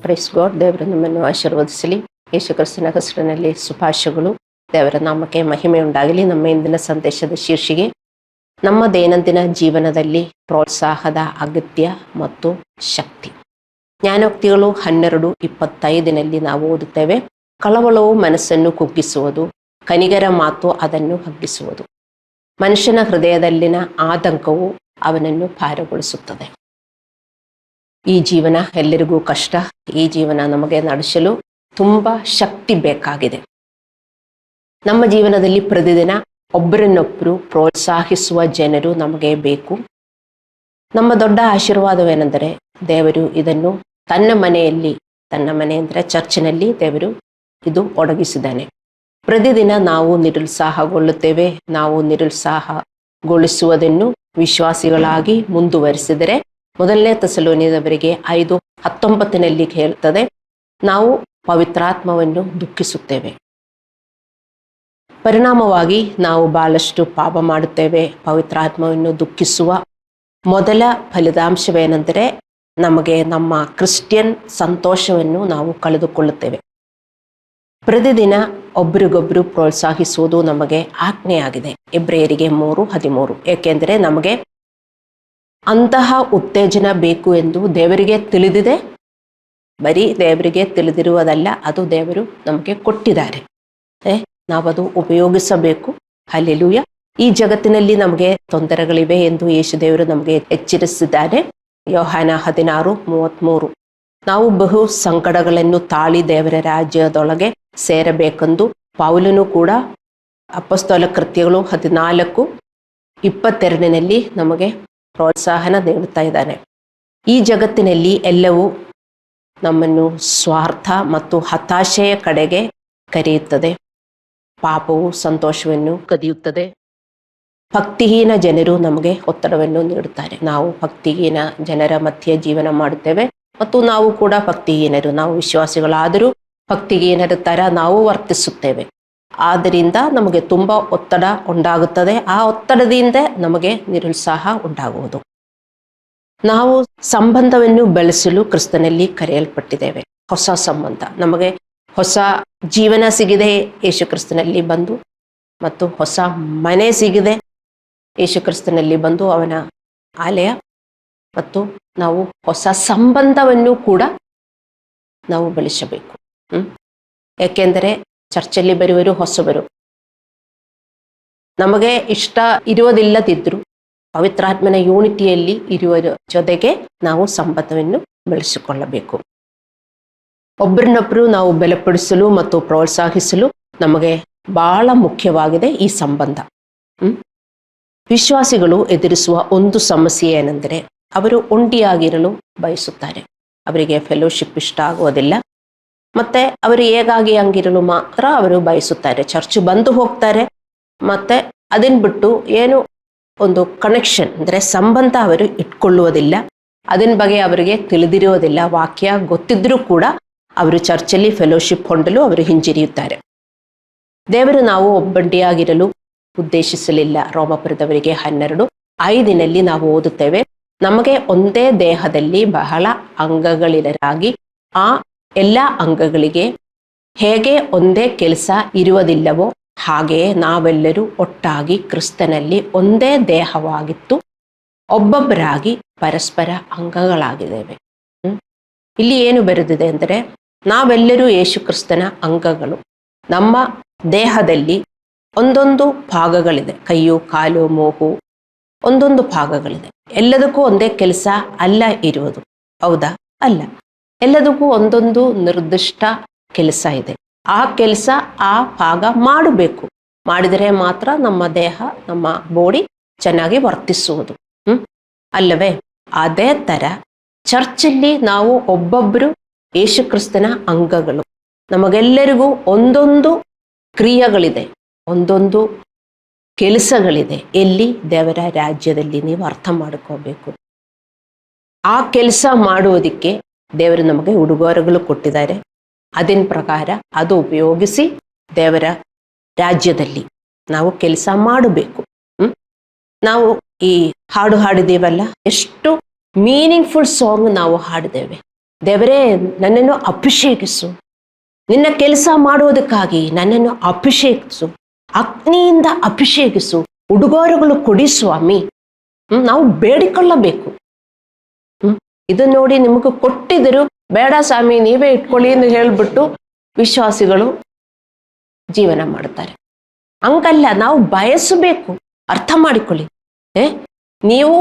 Praise God. ದೇವರು ನಮ್ಮನ್ನು ಆಶೀರ್ವದಿಸಲಿ. ಯೇಸು ಕ್ರಿಸ್ತನ ಹೆಸರಿನಲ್ಲಿ ಶುಭಾಶಯಗಳು. ದೇವರ ನಾಮಕ್ಕೆ ಮಹಿಮೆ ಉಂಟಾಗಲಿ. ನಮ್ಮ ಇಂದಿನ ಸಂದೇಶದ ಶೀರ್ಷಿಕೆ ನಮ್ಮ ದೈನಂದಿನ ಜೀವನದಲ್ಲಿ ಪ್ರೋತ್ಸಾಹದ ಅಗತ್ಯ ಮತ್ತು ಶಕ್ತಿ. ಜ್ಞಾನೋಕ್ತಿಗಳು 12:25 ನಾವು ಓದುತ್ತೇವೆ. ಕಳವಳವು ಮನಸ್ಸನ್ನು ಕುಗ್ಗಿಸುವುದು, ಕನಿಗರ ಮಾತು ಅದನ್ನು ಹಗ್ಗಿಸುವುದು. ಮನುಷ್ಯನ ಹೃದಯದಲ್ಲಿನ ಆತಂಕವು ಅವನನ್ನು ಭಾರಗೊಳಿಸುತ್ತದೆ. ಈ ಜೀವನ ಎಲ್ಲರಿಗೂ ಕಷ್ಟ. ಈ ಜೀವನ ನಮಗೆ ನಡೆಸಲು ತುಂಬ ಶಕ್ತಿ ಬೇಕಾಗಿದೆ. ನಮ್ಮ ಜೀವನದಲ್ಲಿ ಪ್ರತಿದಿನ ಒಬ್ಬರನ್ನೊಬ್ಬರು ಪ್ರೋತ್ಸಾಹಿಸುವ ಜನರು ನಮಗೆ ಬೇಕು. ನಮ್ಮ ದೊಡ್ಡ ಆಶೀರ್ವಾದವೇನೆಂದರೆ ದೇವರು ಇದನ್ನು ತನ್ನ ಮನೆ ಅಂದರೆ ಚರ್ಚಿನಲ್ಲಿ ದೇವರು ಇದು ಒದಗಿಸಿದ್ದಾನೆ. ಪ್ರತಿದಿನ ನಾವು ನಿರುತ್ಸಾಹಗೊಳ್ಳುತ್ತೇವೆ. ನಾವು ನಿರುತ್ಸಾಹಗೊಳಿಸುವುದನ್ನು ವಿಶ್ವಾಸಿಗಳಾಗಿ ಮುಂದುವರಿಸಿದರೆ, 1 ಥೆಸಲೋನಿಯದವರಿಗೆ 5:19 ಹೇಳ್ತದೆ, ನಾವು ಪವಿತ್ರಾತ್ಮವನ್ನು ದುಃಖಿಸುತ್ತೇವೆ. ಪರಿಣಾಮವಾಗಿ ನಾವು ಬಹಳಷ್ಟು ಪಾಪ ಮಾಡುತ್ತೇವೆ. ಪವಿತ್ರಾತ್ಮವನ್ನು ದುಃಖಿಸುವ ಮೊದಲ ಫಲಿತಾಂಶವೇನೆಂದರೆ ನಮಗೆ ನಮ್ಮ ಕ್ರಿಶ್ಚಿಯನ್ ಸಂತೋಷವನ್ನು ನಾವು ಕಳೆದುಕೊಳ್ಳುತ್ತೇವೆ. ಪ್ರತಿದಿನ ಒಬ್ಬರಿಗೊಬ್ಬರು ಪ್ರೋತ್ಸಾಹಿಸುವುದು ನಮಗೆ ಆಜ್ಞೆಯಾಗಿದೆ. ಇಬ್ರಿಯರಿಗೆ 3:13. ಏಕೆಂದರೆ ನಮಗೆ ಅಂತಹ ಉತ್ತೇಜನ ಬೇಕು ಎಂದು ದೇವರಿಗೆ ತಿಳಿದಿದೆ. ಬರೀ ದೇವರಿಗೆ ತಿಳಿದಿರುವುದಲ್ಲ, ಅದು ದೇವರು ನಮಗೆ ಕೊಟ್ಟಿದ್ದಾರೆ. ನಾವದು ಉಪಯೋಗಿಸಬೇಕು. ಹಲ್ಲೆಲೂಯ. ಈ ಜಗತ್ತಿನಲ್ಲಿ ನಮಗೆ ತೊಂದರೆಗಳಿವೆ ಎಂದು ಯೇಸು ದೇವರು ನಮಗೆ ಎಚ್ಚರಿಸಿದ್ದಾರೆ. ಯೋಹಾನ 16:33. ನಾವು ಬಹು ಸಂಕಟಗಳನ್ನು ತಾಳಿ ದೇವರ ರಾಜ್ಯದೊಳಗೆ ಸೇರಬೇಕೆಂದು ಪೌಲನು ಕೂಡ ಅಪೊಸ್ತಲ ಕೃತ್ಯಗಳು 14:22 ನಮಗೆ ಪ್ರೋತ್ಸಾಹನ ನೀಡುತ್ತಾ ಇದ್ದಾನೆ. ಈ ಜಗತ್ತಿನಲ್ಲಿ ಎಲ್ಲವೂ ನಮ್ಮನ್ನು ಸ್ವಾರ್ಥ ಮತ್ತು ಹತಾಶೆಯ ಕಡೆಗೆ ಕರೆಯುತ್ತದೆ. ಪಾಪವು ಸಂತೋಷವನ್ನು ಕದಿಯುತ್ತದೆ. ಭಕ್ತಿಹೀನ ಜನರು ನಮಗೆ ಒತ್ತಡವನ್ನು ನೀಡುತ್ತಾರೆ. ನಾವು ಭಕ್ತಿಹೀನ ಜನರ ಮಧ್ಯೆ ಜೀವನ ಮಾಡುತ್ತೇವೆ ಮತ್ತು ನಾವು ಕೂಡ ಭಕ್ತಿಹೀನರು. ನಾವು ವಿಶ್ವಾಸಿಗಳಾದರೂ ಭಕ್ತಿಹೀನರ ಥರ ನಾವು ವರ್ತಿಸುತ್ತೇವೆ. ಆದ್ದರಿಂದ ನಮಗೆ ತುಂಬ ಒತ್ತಡ ಉಂಟಾಗುತ್ತದೆ. ಆ ಒತ್ತಡದಿಂದ ನಮಗೆ ನಿರುತ್ಸಾಹ ಉಂಟಾಗುವುದು. ನಾವು ಸಂಬಂಧವನ್ನು ಬೆಳೆಸಲು ಕ್ರಿಸ್ತನಲ್ಲಿ ಕರೆಯಲ್ಪಟ್ಟಿದ್ದೇವೆ. ಹೊಸ ಸಂಬಂಧ, ನಮಗೆ ಹೊಸ ಜೀವನ ಸಿಗಿದೆ ಯೇಸು ಕ್ರಿಸ್ತನಲ್ಲಿ ಬಂದು, ಮತ್ತು ಹೊಸ ಮನೆ ಸಿಗಿದೆ ಯೇಸು ಕ್ರಿಸ್ತನಲ್ಲಿ ಬಂದು, ಅವನ ಆಲಯ. ಮತ್ತು ನಾವು ಹೊಸ ಸಂಬಂಧವನ್ನು ಕೂಡ ನಾವು ಬೆಳೆಸಬೇಕು. ಯಾಕೆಂದರೆ ಚರ್ಚಲ್ಲಿ ಬರುವರು ಹೊಸಬರು. ನಮಗೆ ಇಷ್ಟ ಇರುವುದಿಲ್ಲದಿದ್ದರೂ ಪವಿತ್ರಾತ್ಮನ ಯೂನಿಟಿಯಲ್ಲಿ ಇರುವುದರ ಜೊತೆಗೆ ನಾವು ಸಂಬಂಧವನ್ನು ಬೆಳೆಸಿಕೊಳ್ಳಬೇಕು. ಒಬ್ಬರನ್ನೊಬ್ಬರು ನಾವು ಬಲಪಡಿಸಲು ಮತ್ತು ಪ್ರೋತ್ಸಾಹಿಸಲು ನಮಗೆ ಬಹಳ ಮುಖ್ಯವಾಗಿದೆ ಈ ಸಂಬಂಧ. ವಿಶ್ವಾಸಿಗಳು ಎದುರಿಸುವ ಒಂದು ಸಮಸ್ಯೆ ಏನೆಂದರೆ ಅವರು ಒಂಟಿಯಾಗಿರಲು ಬಯಸುತ್ತಾರೆ. ಅವರಿಗೆ ಫೆಲೋಶಿಪ್ ಇಷ್ಟ ಆಗುವುದಿಲ್ಲ. ಮತ್ತೆ ಅವರು ಹೇಗಾಗಿ ಹಂಗಿರಲು ಮಾತ್ರ ಅವರು ಬಯಸುತ್ತಾರೆ. ಚರ್ಚ್ ಬಂದು ಹೋಗ್ತಾರೆ, ಮತ್ತೆ ಅದನ್ನು ಬಿಟ್ಟು ಏನು ಒಂದು ಕನೆಕ್ಷನ್ ಅಂದರೆ ಸಂಬಂಧ ಅವರು ಇಟ್ಕೊಳ್ಳುವುದಿಲ್ಲ. ಅದನ್ನ ಬಗ್ಗೆ ಅವರಿಗೆ ತಿಳಿದಿರುವುದಿಲ್ಲ. ವಾಕ್ಯ ಗೊತ್ತಿದ್ರೂ ಕೂಡ ಅವರು ಚರ್ಚಲ್ಲಿ ಫೆಲೋಶಿಪ್ ಹೊಂದಲು ಅವರು ಹಿಂಜರಿಯುತ್ತಾರೆ. ದೇವರು ನಾವು ಒಬ್ಬಂಟಿಯಾಗಿರಲು ಉದ್ದೇಶಿಸಲಿಲ್ಲ. ರೋಮಪುರದವರಿಗೆ 12:5 ನಾವು ಓದುತ್ತೇವೆ, ನಮಗೆ ಒಂದೇ ದೇಹದಲ್ಲಿ ಬಹಳ ಅಂಗಗಳಿರಲಾಗಿ ಆ ಎಲ್ಲ ಅಂಗಗಳಿಗೆ ಹೇಗೆ ಒಂದೇ ಕೆಲಸ ಇರುವುದಿಲ್ಲವೋ ಹಾಗೆಯೇ ನಾವೆಲ್ಲರೂ ಒಟ್ಟಾಗಿ ಕ್ರಿಸ್ತನಲ್ಲಿ ಒಂದೇ ದೇಹವಾಗಿತ್ತು ಒಬ್ಬೊಬ್ಬರಾಗಿ ಪರಸ್ಪರ ಅಂಗಗಳಾಗಿದ್ದೇವೆ. ಇಲ್ಲಿ ಏನು ಬರೆದಿದೆ ಅಂದರೆ ನಾವೆಲ್ಲರೂ ಯೇಸು ಕ್ರಿಸ್ತನ ಅಂಗಗಳು. ನಮ್ಮ ದೇಹದಲ್ಲಿ ಒಂದೊಂದು ಭಾಗಗಳಿದೆ. ಕೈಯು, ಕಾಲು, ಮೂಗು, ಒಂದೊಂದು ಭಾಗಗಳಿದೆ. ಎಲ್ಲದಕ್ಕೂ ಒಂದೇ ಕೆಲಸ ಅಲ್ಲ ಇರುವುದು, ಹೌದಾ? ಅಲ್ಲ. ಎಲ್ಲದಕ್ಕೂ ಒಂದೊಂದು ನಿರ್ದಿಷ್ಟ ಕೆಲಸ ಇದೆ. ಆ ಕೆಲಸ ಆ ಭಾಗ ಮಾಡಬೇಕು. ಮಾಡಿದರೆ ಮಾತ್ರ ನಮ್ಮ ದೇಹ, ನಮ್ಮ ಬಾಡಿ ಚೆನ್ನಾಗಿ ವರ್ತಿಸುವುದು, ಅಲ್ಲವೇ? ಅದೇ ಥರ ಚರ್ಚಲ್ಲಿ ನಾವು ಒಬ್ಬೊಬ್ಬರು ಯೇಸು ಕ್ರಿಸ್ತನ ಅಂಗಗಳು. ನಮಗೆಲ್ಲರಿಗೂ ಒಂದೊಂದು ಕ್ರಿಯೆಗಳಿದೆ, ಒಂದೊಂದು ಕೆಲಸಗಳಿದೆ. ಎಲ್ಲಿ? ದೇವರ ರಾಜ್ಯದಲ್ಲಿ. ನೀವು ಅರ್ಥ ಮಾಡ್ಕೋಬೇಕು. ಆ ಕೆಲಸ ಮಾಡುವುದಕ್ಕೆ ದೇವರು ನಮಗೆ ಉಡುಗೊರೆಗಳು ಕೊಟ್ಟಿದ್ದಾರೆ. ಅದರ ಪ್ರಕಾರ ಅದು ಉಪಯೋಗಿಸಿ ದೇವರ ರಾಜ್ಯದಲ್ಲಿ ನಾವು ಕೆಲಸ ಮಾಡಬೇಕು. ನಾವು ಈ ಹಾಡು ಹಾಡಿದೇವಲ್ಲ, ಎಷ್ಟು ಮೀನಿಂಗ್ಫುಲ್ ಸಾಂಗ್ ನಾವು ಹಾಡಿದ್ದೇವೆ. ದೇವರೇ, ನನ್ನನ್ನು ಅಭಿಷೇಕಿಸು, ನಿನ್ನ ಕೆಲಸ ಮಾಡುವುದಕ್ಕಾಗಿ ನನ್ನನ್ನು ಅಭಿಷೇಕಿಸು, ಅಗ್ನಿಯಿಂದ ಅಭಿಷೇಕಿಸು, ಉಡುಗೊರೆಗಳು ಕೊಡಿ ಸ್ವಾಮಿ. ನಾವು ಬೇಡಿಕೊಳ್ಳಬೇಕು. ಇದು ನೋಡಿ ನಿಮಗೆ ಕೊಟ್ಟಿದ್ರು, ಬೇಡ ಸ್ವಾಮಿ ನೀವೇ ಇಟ್ಕೊಳ್ಳಿ ಎಂದು ಹೇಳಿಬಿಟ್ಟು ವಿಶ್ವಾಸಿಗಳು ಜೀವನ ಮಾಡ್ತಾರೆ. ಹಂಗಲ್ಲ, ನಾವು ಬಯಸಬೇಕು. ಅರ್ಥ ಮಾಡಿಕೊಳ್ಳಿ, ನೀವು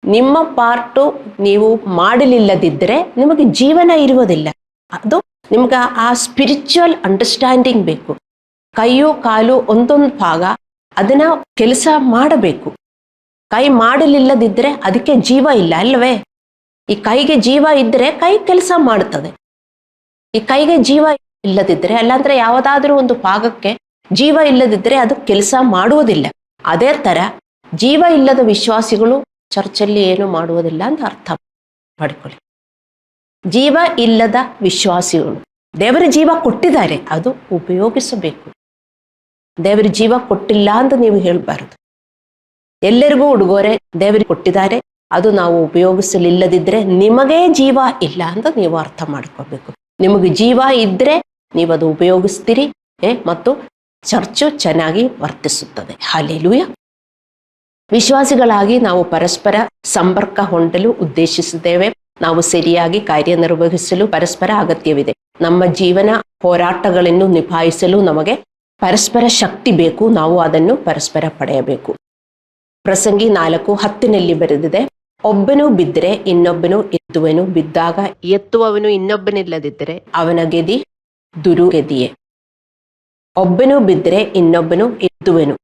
ನಿಮ್ಮ ಪಾರ್ಟು ನೀವು ಮಾಡಲಿಲ್ಲದಿದ್ದರೆ ನಿಮಗೆ ಜೀವನ ಇರುವುದಿಲ್ಲ. ಅದು ನಿಮ್ಗೆ ಆ ಸ್ಪಿರಿಚುವಲ್ ಅಂಡರ್ಸ್ಟ್ಯಾಂಡಿಂಗ್ ಬೇಕು. ಕೈಯು ಕಾಲು ಒಂದೊಂದು ಭಾಗ ಅದನ್ನ ಕೆಲಸ ಮಾಡಬೇಕು. ಕೈ ಮಾಡಲಿಲ್ಲದಿದ್ದರೆ ಅದಕ್ಕೆ ಜೀವ ಇಲ್ಲ ಅಲ್ವೇ? ಈ ಕೈಗೆ ಜೀವ ಇದ್ದರೆ ಕೈ ಕೆಲಸ ಮಾಡುತ್ತದೆ. ಈ ಕೈಗೆ ಜೀವ ಇಲ್ಲದಿದ್ದರೆ, ಅಲ್ಲಾಂದ್ರೆ ಯಾವುದಾದ್ರೂ ಒಂದು ಭಾಗಕ್ಕೆ ಜೀವ ಇಲ್ಲದಿದ್ದರೆ ಅದು ಕೆಲಸ ಮಾಡುವುದಿಲ್ಲ. ಅದೇ ತರ ಜೀವ ಇಲ್ಲದ ವಿಶ್ವಾಸಿಗಳು ಚರ್ಚಲ್ಲಿ ಏನು ಮಾಡುವುದಿಲ್ಲ ಅಂತ ಅರ್ಥ ಮಾಡಿಕೊಳ್ಳಿ. ಜೀವ ಇಲ್ಲದ ವಿಶ್ವಾಸಿಗಳು, ದೇವರ ಜೀವ ಕೊಟ್ಟಿದ್ದಾರೆ, ಅದು ಉಪಯೋಗಿಸಬೇಕು. ದೇವರ ಜೀವ ಕೊಟ್ಟಿಲ್ಲ ಅಂತ ನೀವು ಹೇಳಬಾರದು. ಎಲ್ಲರಿಗೂ ಉಡುಗೊರೆ ದೇವರಿಗೆ ಕೊಟ್ಟಿದ್ದಾರೆ, ಅದು ನಾವು ಉಪಯೋಗಿಸಲಿಲ್ಲದಿದ್ದರೆ ನಿಮಗೇ ಜೀವ ಇಲ್ಲ ಅಂತ ನೀವು ಅರ್ಥ ಮಾಡ್ಕೋಬೇಕು. ನಿಮಗೆ ಜೀವ ಇದ್ದರೆ ನೀವು ಅದು ಉಪಯೋಗಿಸ್ತೀರಿ ಮತ್ತು ಚರ್ಚು ಚೆನ್ನಾಗಿ ವರ್ತಿಸುತ್ತದೆ. ಹಲ್ಲೆಲೂಯಾ. ವಿಶ್ವಾಸಿಗಳಾಗಿ ನಾವು ಪರಸ್ಪರ ಸಂಪರ್ಕ ಹೊಂದಲು ಉದ್ದೇಶಿಸಿದ್ದೇವೆ. ನಾವು ಸರಿಯಾಗಿ ಕಾರ್ಯನಿರ್ವಹಿಸಲು ಪರಸ್ಪರ ಅಗತ್ಯವಿದೆ. ನಮ್ಮ ಜೀವನ ಹೋರಾಟಗಳನ್ನು ನಿಭಾಯಿಸಲು ನಮಗೆ ಪರಸ್ಪರ ಶಕ್ತಿ ಬೇಕು. ನಾವು ಅದನ್ನು ಪರಸ್ಪರ ಪಡೆಯಬೇಕು. ಪ್ರಸಂಗಿ 4:10 ಬರೆದಿದೆ, ಒಬ್ಬನು ಬಿದ್ದರೆ ಇನ್ನೊಬ್ಬನು ಎತ್ತುವನು, ಬಿದ್ದಾಗ ಎತ್ತುವವನು ಇನ್ನೊಬ್ಬನಿಲ್ಲದಿದ್ದರೆ ಅವನ ಗೆದಿ ದುರುಗೆದಿಯೇ. ಒಬ್ಬನು ಬಿದ್ದರೆ ಇನ್ನೊಬ್ಬನು ಎತ್ತುವನು.